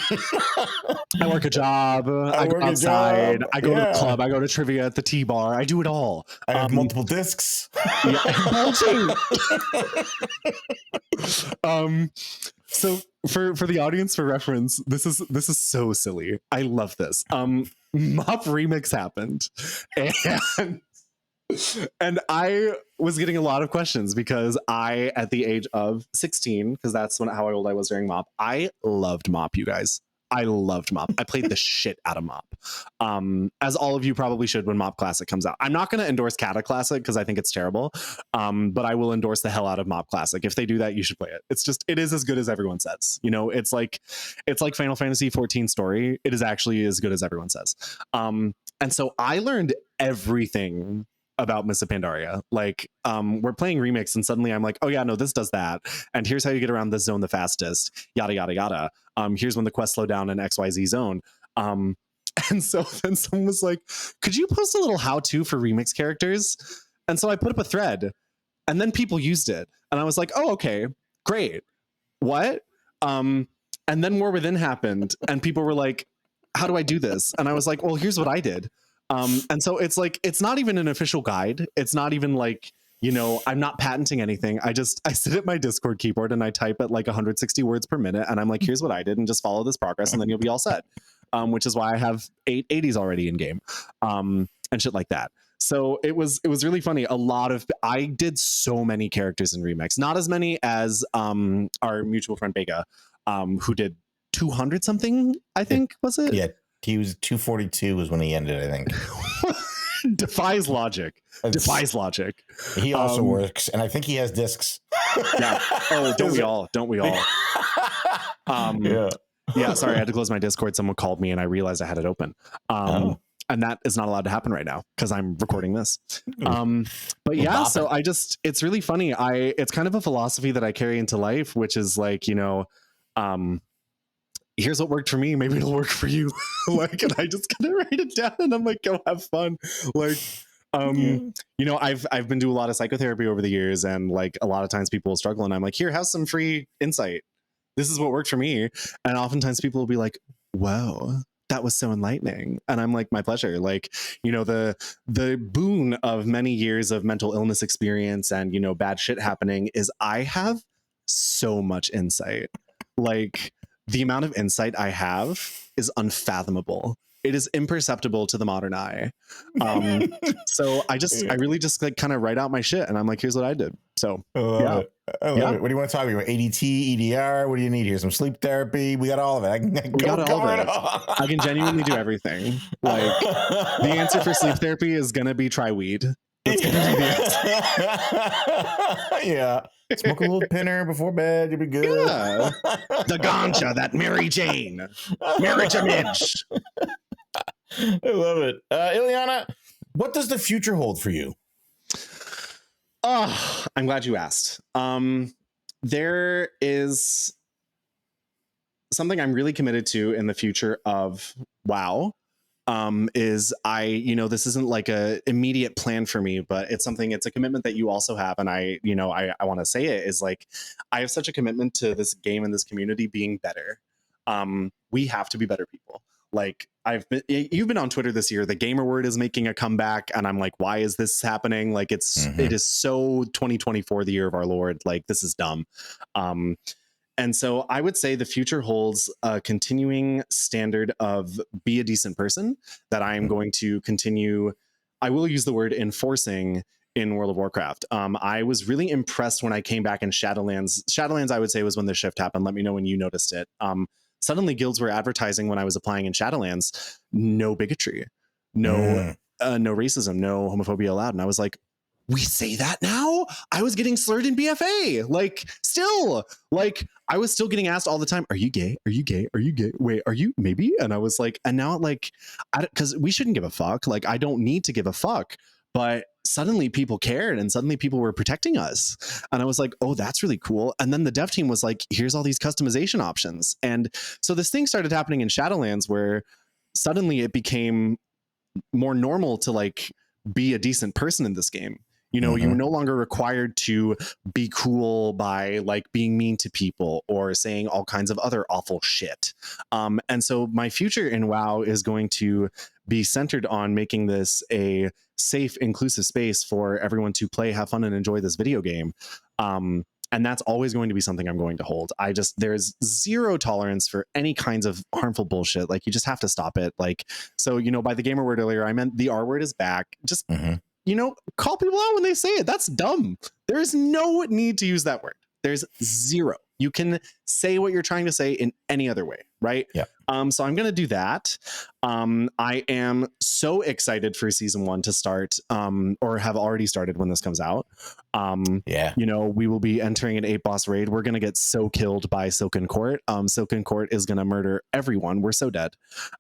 work a job. I go outside. I go to a club. I go to trivia at the T-bar. I do it all. I have multiple discs. So for the audience, for reference, this is so silly. I love this. Mop Remix happened, and I was getting a lot of questions because I, at the age of 16, because that's how old I was during Mop, I loved Mop, you guys. I loved Mop. I played the shit out of Mop. As all of you probably should when Mop Classic comes out. I'm not going to endorse Kata Classic because I think it's terrible. But I will endorse the hell out of Mop Classic. If they do that, you should play it. It is as good as everyone says. It's like Final Fantasy 14 story. It is actually as good as everyone says. And so I learned everything about Miss Pandaria. Like, we're playing Remix and suddenly I'm like, oh yeah, no, this does that. And here's how you get around this zone the fastest, yada, yada, yada. Here's when the quests slow down in XYZ zone. And so then someone was like, could you post a little how-to for Remix characters? And so I put up a thread and then people used it. And I was like, oh, okay, great. What? And then War Within happened and people were like, how do I do this? And I was like, well, here's what I did. And so it's like, it's not even an official guide. It's not even like, I'm not patenting anything. I sit at my Discord keyboard and I type at like 160 words per minute. And I'm like, here's what I did and just follow this progress and then you'll be all set. Which is why I have 8 80s already in game and shit like that. So it was really funny. I did so many characters in Remix, not as many as our mutual friend Vega, who did 200 something, I think, was it? Yeah. He was 242 was when he ended, I think. Defies logic. Defies logic. He also works, and I think he has discs. Yeah. Oh, don't we all? Yeah. Yeah. Sorry, I had to close my Discord. Someone called me, and I realized I had it open. And that is not allowed to happen right now because I'm recording this. But yeah, so it's really funny. It's kind of a philosophy that I carry into life, which is like, here's what worked for me. Maybe it'll work for you. Like, and I just kind of write it down and I'm like, go have fun. Like, I've been doing a lot of psychotherapy over the years and like a lot of times people will struggle and I'm like, here, have some free insight. This is what worked for me. And oftentimes people will be like, whoa, that was so enlightening. And I'm like, my pleasure. Like, the boon of many years of mental illness experience and, bad shit happening is I have so much insight. Like, the amount of insight I have is unfathomable. It is imperceptible to the modern eye. So I really just like kind of write out my shit and I'm like, here's what I did. So yeah. What do you want to talk about? ADT, EDR? What do you need here? Some sleep therapy? We got all of it. We got all of it. I can genuinely do everything. Like, the answer for sleep therapy is going to be try weed. That's gonna be the answer. Yeah. Smoke a little pinner before bed. You'll be good. Yeah. The ganja, that Mary Jane. Marriage image. I love it. Ilyiana, what does the future hold for you? Oh, I'm glad you asked. There is something I'm really committed to in the future of WoW. Is this isn't like a immediate plan for me, but it's a commitment that you also have. And I want to say it is like, I have such a commitment to this game and this community being better. We have to be better people. Like you've been on Twitter this year, the gamer word is making a comeback. And I'm like, why is this happening? Like it is so 2024, the year of our Lord. Like this is dumb. And so I would say the future holds a continuing standard of be a decent person that I am going to continue. I will use the word enforcing in World of Warcraft. I was really impressed when I came back in Shadowlands. Shadowlands, I would say, was when the shift happened. Let me know when you noticed it. Suddenly guilds were advertising when I was applying in Shadowlands, no bigotry, no racism, no homophobia allowed. And I was like, we say that now? I was getting slurred in BFA. Like, still, like, I was still getting asked all the time, are you gay? Are you gay? Are you gay? Wait, are you? Maybe? And I was like, and now, like, because we shouldn't give a fuck. Like, I don't need to give a fuck. But suddenly people cared and suddenly people were protecting us. And I was like, oh, that's really cool. And then the dev team was like, here's all these customization options. And so this thing started happening in Shadowlands where suddenly it became more normal to like be a decent person in this game. You know, you're no longer required to be cool by like being mean to people or saying all kinds of other awful shit. And so my future in WoW is going to be centered on making this a safe, inclusive space for everyone to play, have fun, and enjoy this video game. And that's always going to be something I'm going to hold. There's zero tolerance for any kinds of harmful bullshit. Like you just have to stop it. Like, so, you know, by the gamer word earlier, I meant the R word is back. Just, you know, call people out when they say it. That's dumb. There is no need to use that word. There's zero. You can say what you're trying to say in any other way, right? Yeah. So I'm going to do that. I am so excited for season 1 to start, or have already started when this comes out. You know, we will be entering an 8-boss raid. We're going to get so killed by Silken Court. Silken Court is going to murder everyone. We're so dead.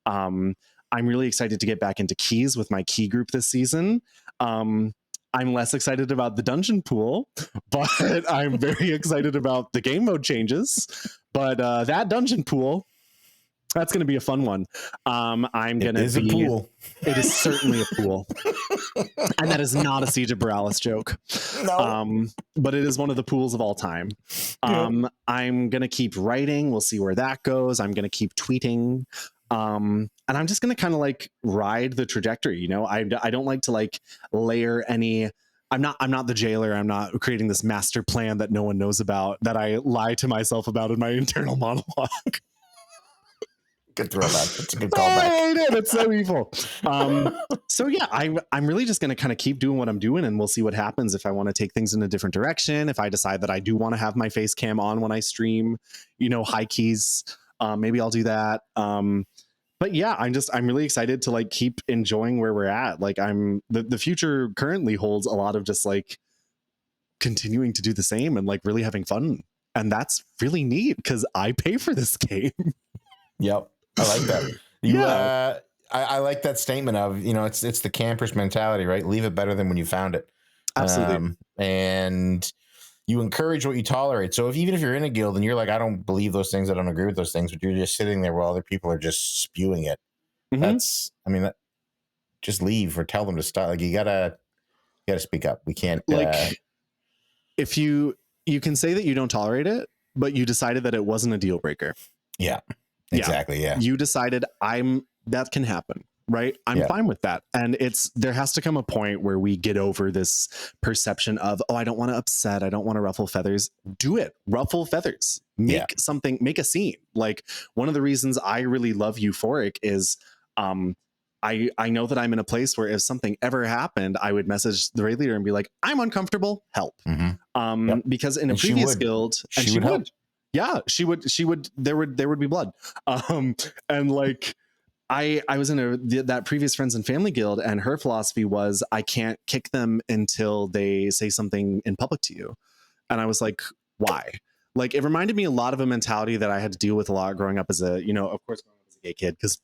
I'm really excited to get back into keys with my key group this season. I'm less excited about the dungeon pool, but I'm very excited about the game mode changes. But that dungeon pool, that's going to be a fun one. It is certainly a pool. And that is not a Siege of Borealis joke. No. But it is one of the pools of all time. I'm going to keep writing. We'll see where that goes. I'm going to keep tweeting. And I'm just going to kind of like ride the trajectory. You know, I don't like to like layer any. I'm not the jailer. I'm not creating this master plan that no one knows about, that I lie to myself about in my internal monologue. Good throwback. That's a good callback. That's so evil. So yeah, I'm really just going to kind of keep doing what I'm doing, and we'll see what happens if I want to take things in a different direction. If I decide that I do want to have my face cam on when I stream, you know, high keys, maybe I'll do that. But yeah, I'm really excited to like keep enjoying where we're at. Like the future currently holds a lot of just like continuing to do the same and like really having fun. And that's really neat because I pay for this game. Yep. I like that. I like that statement of, you know, it's the camper's mentality, right? Leave it better than when you found it. Absolutely. And you encourage what you tolerate. So even if you're in a guild and you're like, I don't believe those things, I don't agree with those things, but you're just sitting there while other people are just spewing it. Just leave or tell them to stop. Like you gotta speak up. We can't like if you can say that you don't tolerate it, but you decided that it wasn't a deal breaker. Yeah, exactly. Yeah. You decided that can happen. Right. I'm fine with that. And there has to come a point where we get over this perception of, oh, I don't want to upset. I don't want to ruffle feathers. Do it. Ruffle feathers. Make a scene. Like one of the reasons I really love Euphoric is I know that I'm in a place where if something ever happened, I would message the raid leader and be like, I'm uncomfortable. Help. Because in a previous guild, she would. Yeah, she would. There would be blood. And like, I was in that previous friends and family guild, and her philosophy was I can't kick them until they say something in public to you. And I was like, why? Like, it reminded me a lot of a mentality that I had to deal with a lot growing up as a, you know, of course, growing up as a gay kid, because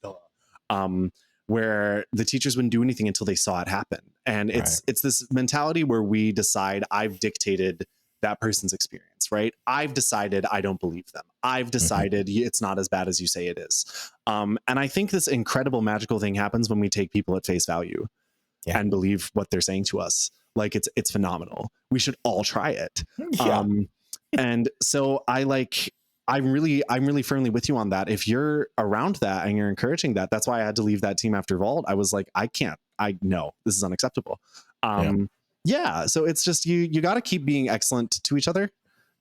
where the teachers wouldn't do anything until they saw it happen. And it's this mentality where we decide I've dictated that person's experience, right? I've decided I don't believe them. I've decided it's not as bad as you say it is. And I think this incredible magical thing happens when we take people at face value and believe what they're saying to us. Like, it's phenomenal. We should all try it. And so I'm really firmly with you on that. If you're around that and you're encouraging that, that's why I had to leave that team after Vault. I was like, no, this is unacceptable. So it's just, you got to keep being excellent to each other,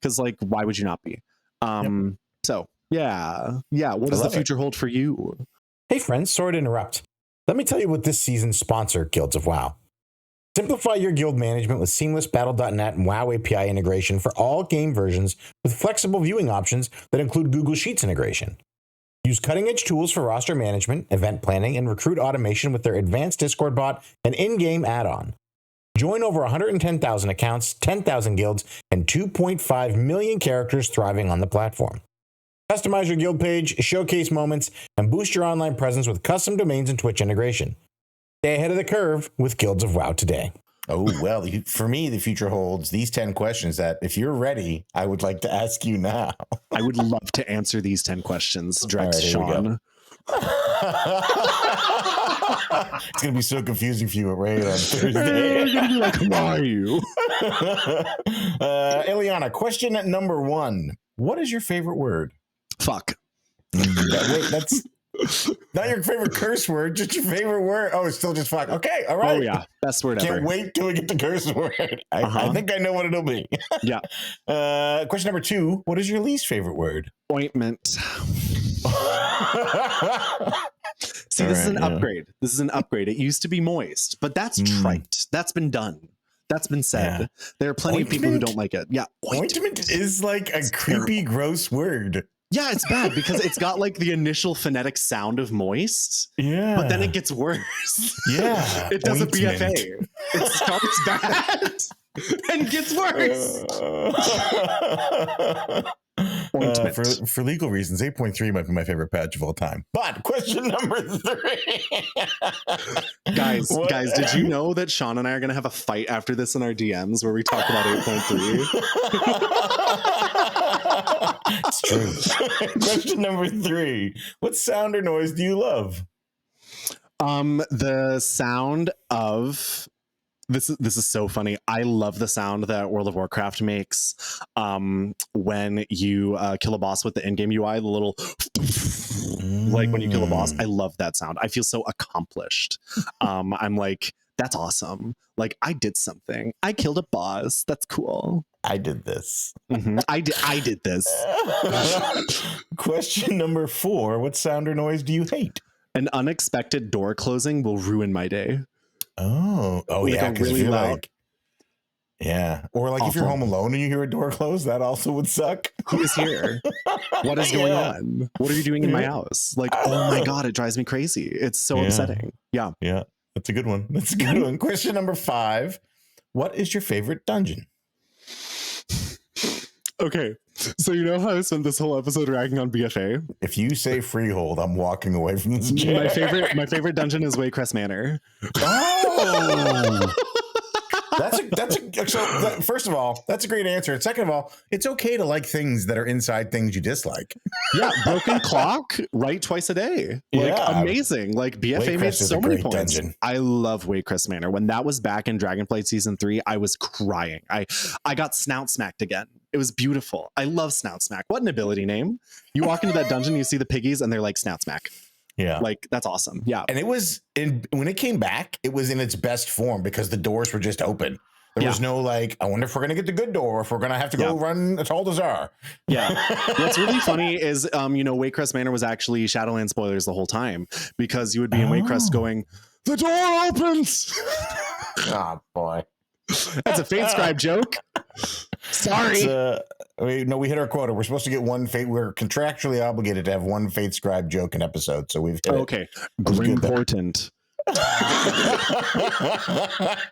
because like, why would you not be? So what does the future hold for you? Hey friends, sorry to interrupt. Let me tell you what this season's sponsor, Guilds of WoW. Simplify your guild management with seamless Battle.net and WoW API integration for all game versions with flexible viewing options that include Google Sheets integration. Use cutting-edge tools for roster management, event planning, and recruit automation with their advanced Discord bot and in-game add-on. Join over 110,000 accounts, 10,000 guilds, and 2.5 million characters thriving on the platform. Customize your guild page, showcase moments, and boost your online presence with custom domains and Twitch integration. Stay ahead of the curve with Guilds of WoW today. Oh, well, for me, the future holds these 10 questions that, if you're ready, I would like to ask you now. I would love to answer these 10 questions direct to Sean. It's going to be so confusing for you at Raid on Thursday. You're going to be like, who are you? Ilyiana, question number 1. What is your favorite word? Fuck. Wait, that's not your favorite curse word, just your favorite word. Oh, it's still just fuck. Okay, all right. Oh, yeah. Best word Can't ever. wait till we get the curse word. I think I know what it'll be. Yeah. Question number 2. What is your least favorite word? Ointment. See, this is an upgrade. This is an upgrade. It used to be moist, but that's trite. That's been done. That's been said. Yeah. There are plenty of people who don't like it. Yeah. Ointment is like a creepy, gross word. Yeah, it's bad because it's got like the initial phonetic sound of moist. Yeah. But then it gets worse. Yeah. It does ointment. A BFA. It starts bad and gets worse. For legal reasons, 8.3 might be my favorite patch of all time. But question number 3. Guys, did you know that Sean and I are going to have a fight after this in our DMs where we talk about 8.3? It's true. Question number 3. What sound or noise do you love? The sound of... This is so funny. I love the sound that World of Warcraft makes when you kill a boss with the in-game UI, the little like when you kill a boss. I love that sound. I feel so accomplished. I'm like, that's awesome. Like, I did something. I killed a boss. That's cool. I did this. I did this. Question number 4. What sound or noise do you hate? An unexpected door closing will ruin my day. Oh, like yeah, because really loud. Like, yeah, or like if you're home alone and you hear a door close, that also would suck. Who is here? What is going on? What are you doing in my house? Like, oh my god, it drives me crazy. It's so upsetting. Yeah, that's a good one. That's a good one. Question number 5. What is your favorite dungeon? Okay, so you know how I spent this whole episode ragging on BFA? If you say Freehold, I'm walking away from this chair. My favorite dungeon is Waycrest Manor. Oh, first of all, that's a great answer. And second of all, it's okay to like things that are inside things you dislike. Yeah, Broken Clock, right twice a day. Like, amazing. Like, BFA made so many points. Dungeon. I love Waycrest Manor. When that was back in Dragonflight Season 3, I was crying. I got snout smacked again. It was beautiful. I love Snout Smack. What an ability name. You walk into that dungeon, you see the piggies, and they're like, Snout Smack. Yeah. Like, that's awesome. Yeah. And it was when it came back, it was in its best form because the doors were just open. There was no like, I wonder if we're going to get the good door, or if we're going to have to go run a Taldazar. Yeah. What's really funny is, Waycrest Manor was actually Shadowland spoilers the whole time, because you would be in Waycrest going, the door opens. Oh, boy. That's a Fate Scribe joke. Sorry. We hit our quota. We're supposed to get one Fate. We're contractually obligated to have one Fate Scribe joke an episode. So we've hit it. Grim Portent.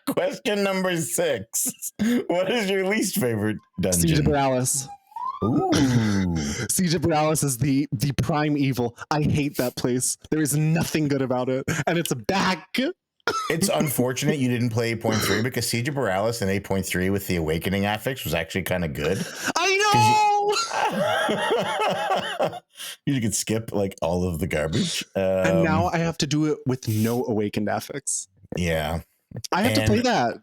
Question number 6. What is your least favorite dungeon? Siege of Borealis. Ooh. Siege of Borealis is the prime evil. I hate that place. There is nothing good about it, and it's back. It's unfortunate you didn't play 8.3 because Siege of Borealis and 8.3 with the Awakening affix was actually kind of good. I know. You could skip like all of the garbage. And now I have to do it with no Awakened affix. Yeah. I have to play that.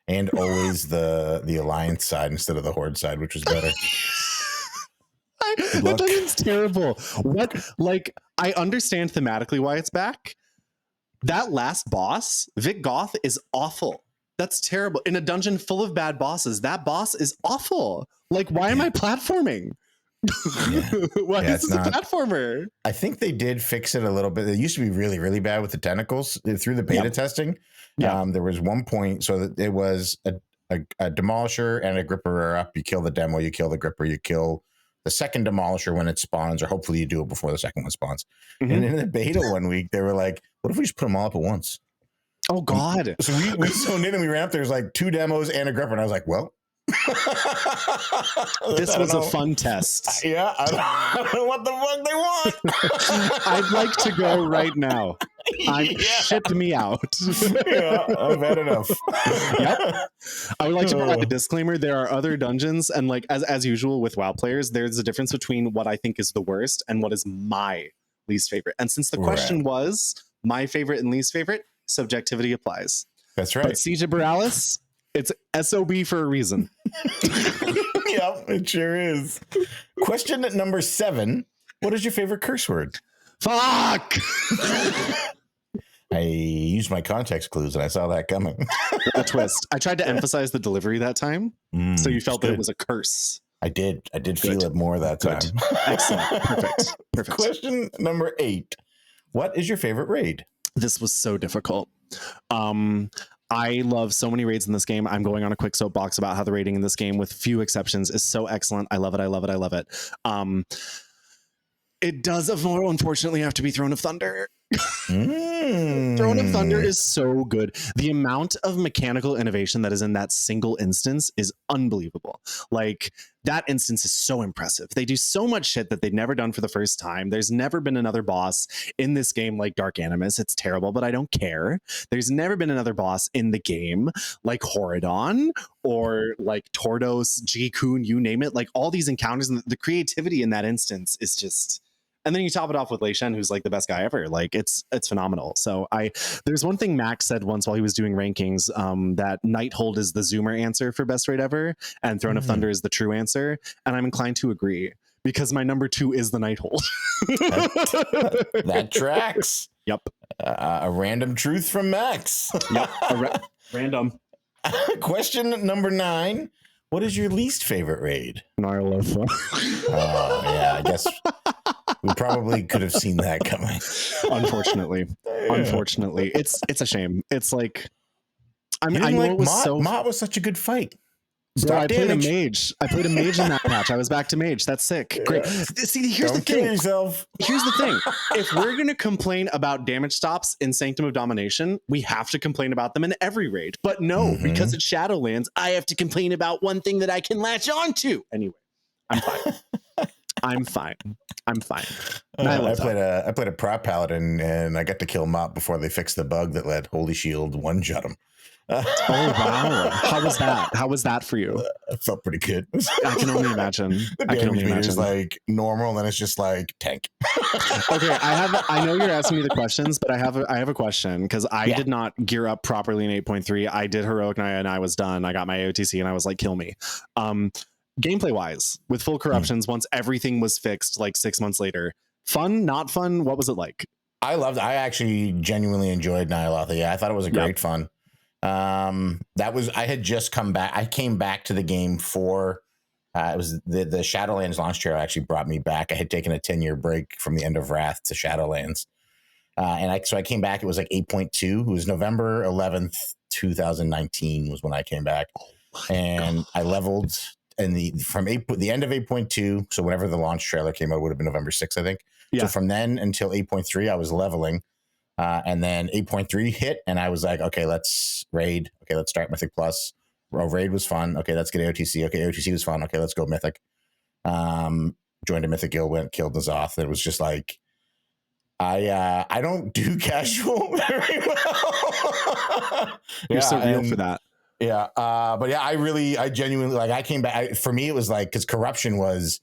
And always the Alliance side instead of the Horde side, which was better. That dungeon's terrible. What, like, I understand thematically why it's back. That last boss, Vic Goth, is awful. That's terrible. In a dungeon full of bad bosses, that boss is awful. Like, why am I platforming? Why is this a platformer? I think they did fix it a little bit. It used to be really, really bad with the tentacles through the beta testing. There was one point, so that it was a Demolisher and a Gripper are up. You kill the demo, you kill the Gripper, you kill the second Demolisher when it spawns, or hopefully you do it before the second one spawns. Mm-hmm. And in the beta one week, they were like, what if we just put them all up at once? Oh, God. So we zoned in and we ran up. There's like 2 demos and a Gripper. And I was like, well. This was a fun test. Yeah, I don't know what the fuck they want. I'd like to go right now. Ship me out. Yeah, I've had enough. Yep. I would like to provide a disclaimer. There are other dungeons, and like as usual with WoW players, there's a difference between what I think is the worst and what is my least favorite. And since the question was my favorite and least favorite, subjectivity applies. That's right. But Siege of Borealis, it's SOB for a reason. Yep, it sure is. Question number 7. What is your favorite curse word? Fuck! I used my context clues and I saw that coming. A twist. I tried to emphasize the delivery that time, so you felt that it was a curse. I did feel it more that time. Excellent. Perfect. Question number 8. What is your favorite raid? This was so difficult. I love so many raids in this game. I'm going on a quick soapbox about how the raiding in this game, with few exceptions, is so excellent. I love it. It does, unfortunately, have to be Throne of Thunder. Throne of Thunder is so good. The amount of mechanical innovation that is in that single instance is unbelievable. Like, that instance is so impressive. They do so much shit that they've never done for the first time. There's never been another boss in this game like Dark Animus. It's terrible, but I don't care. There's never been another boss in the game like Horadon or like Tordos, G-Kun, you name it. Like, all these encounters and the creativity in that instance is just... And then you top it off with Lei Shen, who's like the best guy ever. Like, it's phenomenal. So there's one thing Max said once while he was doing rankings, that Nighthold is the Zoomer answer for best raid ever, and Throne of Thunder is the true answer. And I'm inclined to agree, because my number 2 is the Nighthold. That tracks. Yep. A random truth from Max. Yep. Random. Question number 9. What is your least favorite raid? Nyarlathotep. Oh, yeah, I guess we probably could have seen that coming. Unfortunately. It's a shame. It's like, I mean, I know it was Mott was such a good fight. Bro, I played a mage in that patch. I was back to mage. That's sick. Great. See, here's the thing. Here's the thing. If we're going to complain about damage stops in Sanctum of Domination, we have to complain about them in every raid. But no, because it's Shadowlands, I have to complain about one thing that I can latch on to. Anyway, I'm fine. I played a prop paladin and I got to kill Mott before they fixed the bug that let Holy Shield one-shot him. Oh, wow. How was that for you? It felt pretty good. I can only imagine. The damage meter is like normal, and then it's just like tank. Okay, I know you're asking me the questions, but I have a question, because I did not gear up properly in 8.3. I did Heroic Naya and I was done. I got my AOTC and I was like, kill me. Gameplay wise, with full corruptions, once everything was fixed like 6 months later, fun, not fun? What was it like? I actually genuinely enjoyed Nyarlathotep. Yeah, I thought it was a great fun. I had just come back. I came back to the game for it was the Shadowlands launch trailer actually brought me back. I had taken a 10-year break from the End of Wrath to Shadowlands. So I came back. It was like 8.2. It was November 11th, 2019 was when I came back. And I leveled from the end of 8.2. So whenever the launch trailer came out, would have been November 6th, I think. Yeah. So from then until 8.3, I was leveling. And then 8.3 hit, and I was like, okay, let's raid. Okay, let's start Mythic Plus. Oh, raid was fun. Okay, let's get AOTC. Okay, AOTC was fun. Okay, let's go Mythic. Joined a Mythic guild, went killed Azeroth. It was just like, I don't do casual very well. You're so real for that. Yeah, but yeah, I genuinely, like, I came back. For me, it was like, because corruption was,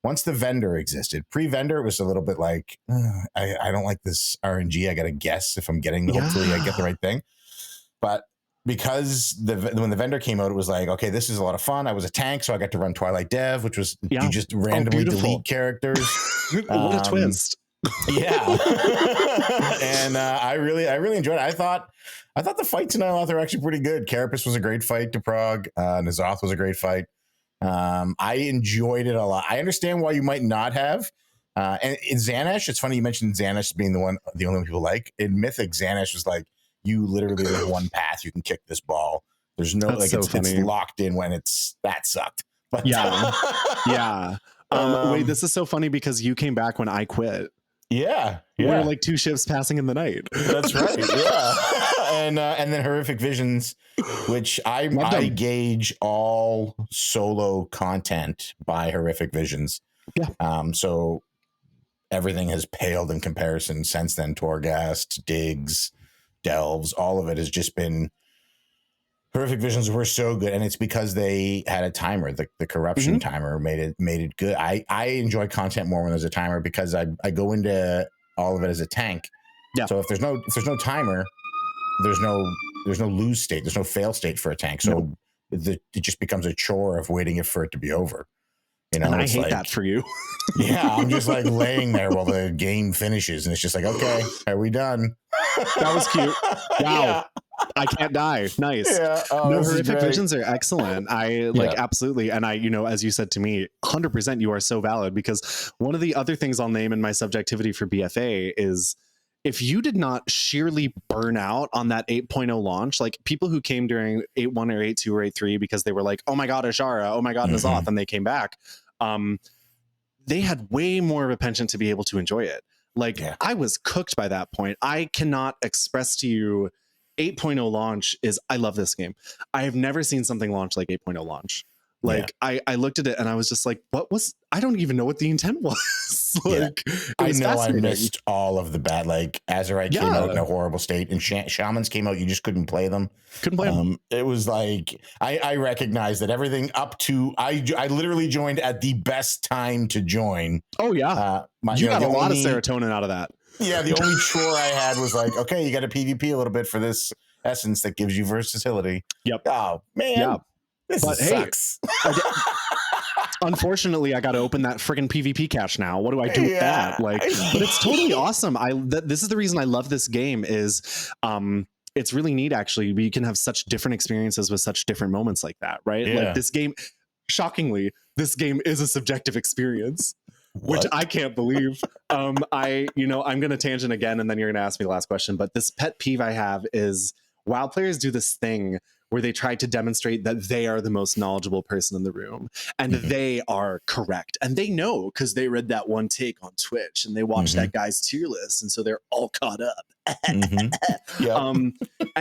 once the vendor existed. Pre-vendor, it was a little bit like, I don't like this RNG. I got to guess if I'm getting, hopefully I get the right thing. But because when the vendor came out, it was like, okay, this is a lot of fun. I was a tank, so I got to run Twilight Dev, which was you just randomly delete characters. What a twist. Yeah. And I really enjoyed it. I thought the fights in Nyloth are actually pretty good. Carapace was a great fight to Prague. N'Zoth was a great fight. I enjoyed it a lot. I understand why you might not have. And in Xanash, it's funny you mentioned Xanash being the only one people like. In Mythic, Xanash was like, you literally have one path you can kick this ball. There's no it's locked in when that sucked. But yeah. Wait, this is so funny because you came back when I quit. Yeah. We're like 2 ships passing in the night. That's right. Yeah. And then Horrific Visions, which I gauge all solo content by Horrific Visions. Yeah. So everything has paled in comparison since then. Torghast, Diggs, Delves, all of it has just been. Horrific Visions were so good, and it's because they had a timer. The corruption timer made it good. I enjoy content more when there's a timer because I go into all of it as a tank. Yeah. So if there's no timer, there's no lose state. There's no fail state for a tank. So it just becomes a chore of waiting for it to be over. You know, and I hate that for you. Yeah, I'm just like laying there while the game finishes, and it's just like, okay, are we done? That was cute. Wow. Yeah. I can't die. Nice. Yeah. No, Horrific Visions are excellent. Absolutely. And as you said to me, 100% you are so valid, because one of the other things I'll name in my subjectivity for BFA is, if you did not sheerly burn out on that 8.0 launch, like people who came during 8.1 or 8.2 or 8.3 because they were like, oh my God, Azshara, oh my God, N'Zoth, and they came back, they had way more of a penchant to be able to enjoy it. I was cooked by that point. I cannot express to you 8.0 launch is, I love this game. I have never seen something launch like 8.0 launch. I looked at it and I was just like, I don't even know what the intent was. I know I missed all of the bad, Azerite came out in a horrible state, and Shamans came out, you just couldn't play them. It was like, I recognized that everything up to, I literally joined at the best time to join. Oh yeah. You got a lot of serotonin out of that. Yeah, the only chore I had was like, okay, you got to PvP a little bit for this essence that gives you versatility. Yep. Oh man. Yeah. This sucks. Unfortunately, I got to open that friggin' PvP cache now. What do I do with that? But it's totally awesome. This is the reason I love this game. Is it's really neat, actually. We can have such different experiences with such different moments like that, right? Yeah. Like this game, shockingly, this game is a subjective experience. Which I can't believe. I'm going to tangent again, and then you're going to ask me the last question. But this pet peeve I have is WoW players do this thing where they try to demonstrate that they are the most knowledgeable person in the room, and they are correct. And they know, because they read that one take on Twitch and they watched that guy's tier list. And so they're all caught up. And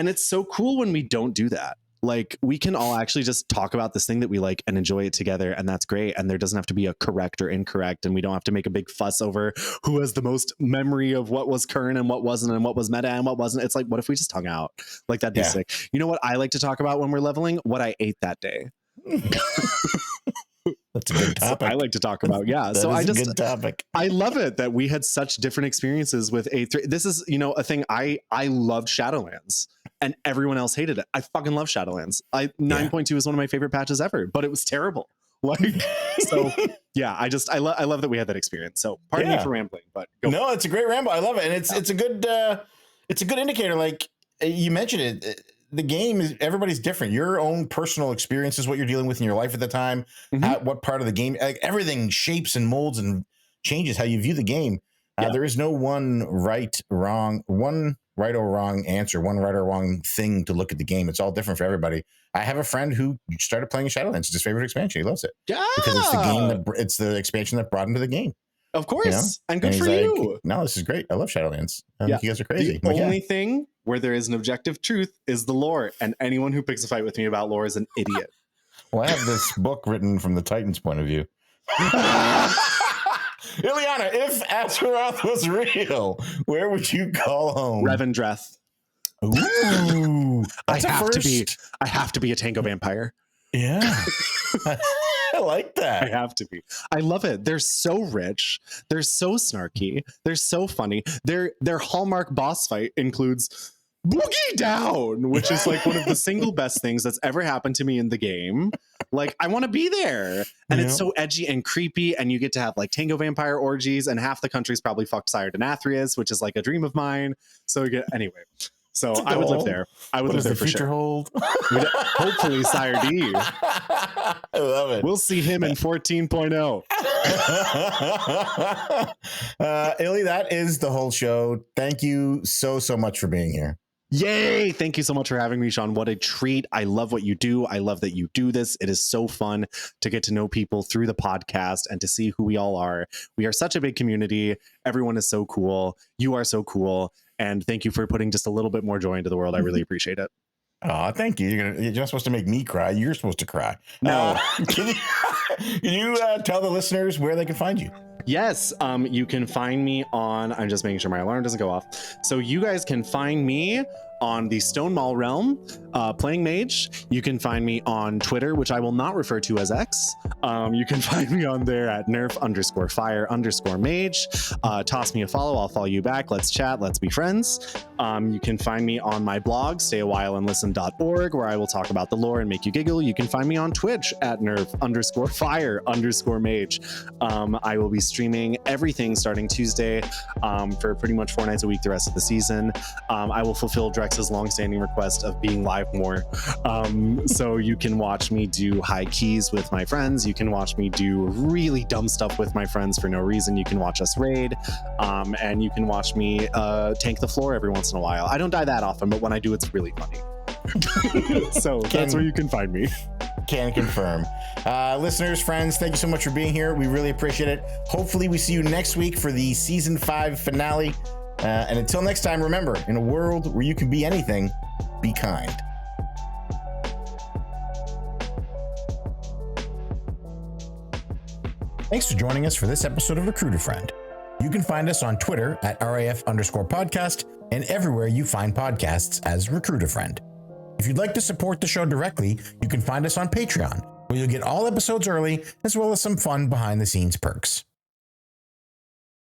it's so cool when we don't do that. We can all actually just talk about this thing that we like and enjoy it together, and that's great. And there doesn't have to be a correct or incorrect, and we don't have to make a big fuss over who has the most memory of what was current and what wasn't, and what was meta and what wasn't. It's like, what if we just hung out? That'd be sick. You know what I like to talk about when we're leveling? What I ate that day. That's a good topic. I like to talk about. Yeah. So I just, good topic. I love it that we had such different experiences with A3. This is, a thing. I loved Shadowlands, and everyone else hated it. I fucking love Shadowlands. 9.2 is one of my favorite patches ever, but it was terrible. So yeah, I love that we had that experience. So pardon me for rambling, but no, it's a great ramble. I love it. And it's a good indicator. You mentioned it. The game is, everybody's different. Your own personal experience is what you're dealing with in your life at the time. What part of the game, everything shapes and molds and changes how you view the game. There is no one right or wrong answer, one right or wrong thing to look at the game. It's all different for everybody. I have a friend who started playing Shadowlands. It's his favorite expansion. He loves it because it's the expansion that brought him to the game. Of course. You know? And good And for he's like, you. no, this is great. I love Shadowlands. I Yeah. think you guys are crazy. The I'm like, only thing where there is an objective truth is the lore. And anyone who picks a fight with me about lore is an idiot. Well, I have this book written from the Titans' point of view. Ilyiana, if Azeroth was real, where would you call home? Revendreth. Ooh, I that's a have first. to be a tango vampire. Yeah. I like I that. have to be. I love it. They're so rich. They're so snarky. They're so funny. Their hallmark boss fight includes Boogie Down, which is like one of the single best things that's ever happened to me in the game. Like, I want to be there. And it's so edgy and creepy, and you get to have like tango vampire orgies, and half the country's probably fucked Sire Denathrius, which is like a dream of mine. So anyway. So I would live there. I would live there for sure. Hold? Hopefully Sire D. I love it. We'll see him in 14.0. Illy, that is the whole show. Thank you so much for being here. Yay! Thank you so much for having me, Sean. What a treat. I love what you do. I love that you do this. It is so fun to get to know people through the podcast and to see who we all are. We are such a big community. Everyone is so cool. You are so cool. And thank you for putting just a little bit more joy into the world. I really appreciate it. Oh, thank you. You're not supposed to make me cry. You're supposed to cry. No. Can you tell the listeners where they can find you? Yes, you can find me on, I'm just making sure my alarm doesn't go off. So you guys can find me on the Stone Mall realm, playing mage. You can find me on Twitter, which I will not refer to as X. You can find me on there at nerf_fire_mage. Toss me a follow. I'll follow you back. Let's chat. Let's be friends. You can find me on my blog, stayawhileandlisten.org, where I will talk about the lore and make you giggle. You can find me on Twitch at nerf_fire_mage. I will be streaming everything starting Tuesday for pretty much 4 nights a week the rest of the season. I will fulfill Drex's longstanding request of being live more. So you can watch me do high keys with my friends. You can watch me do really dumb stuff with my friends for no reason. You can watch us raid. And you can watch me tank the floor every once in a while. I don't die that often, but when I do, it's really funny. So that's where you can find me. Can confirm. Listeners, friends, thank you so much for being here. We really appreciate it. Hopefully we see you next week for the season 5 finale. And until next time, remember, in a world where you can be anything, be kind. Thanks for joining us for this episode of Recruiter Friend. You can find us on Twitter at RAF_podcast and everywhere you find podcasts as Recruiter Friend. If you'd like to support the show directly, you can find us on Patreon, where you'll get all episodes early, as well as some fun behind-the-scenes perks.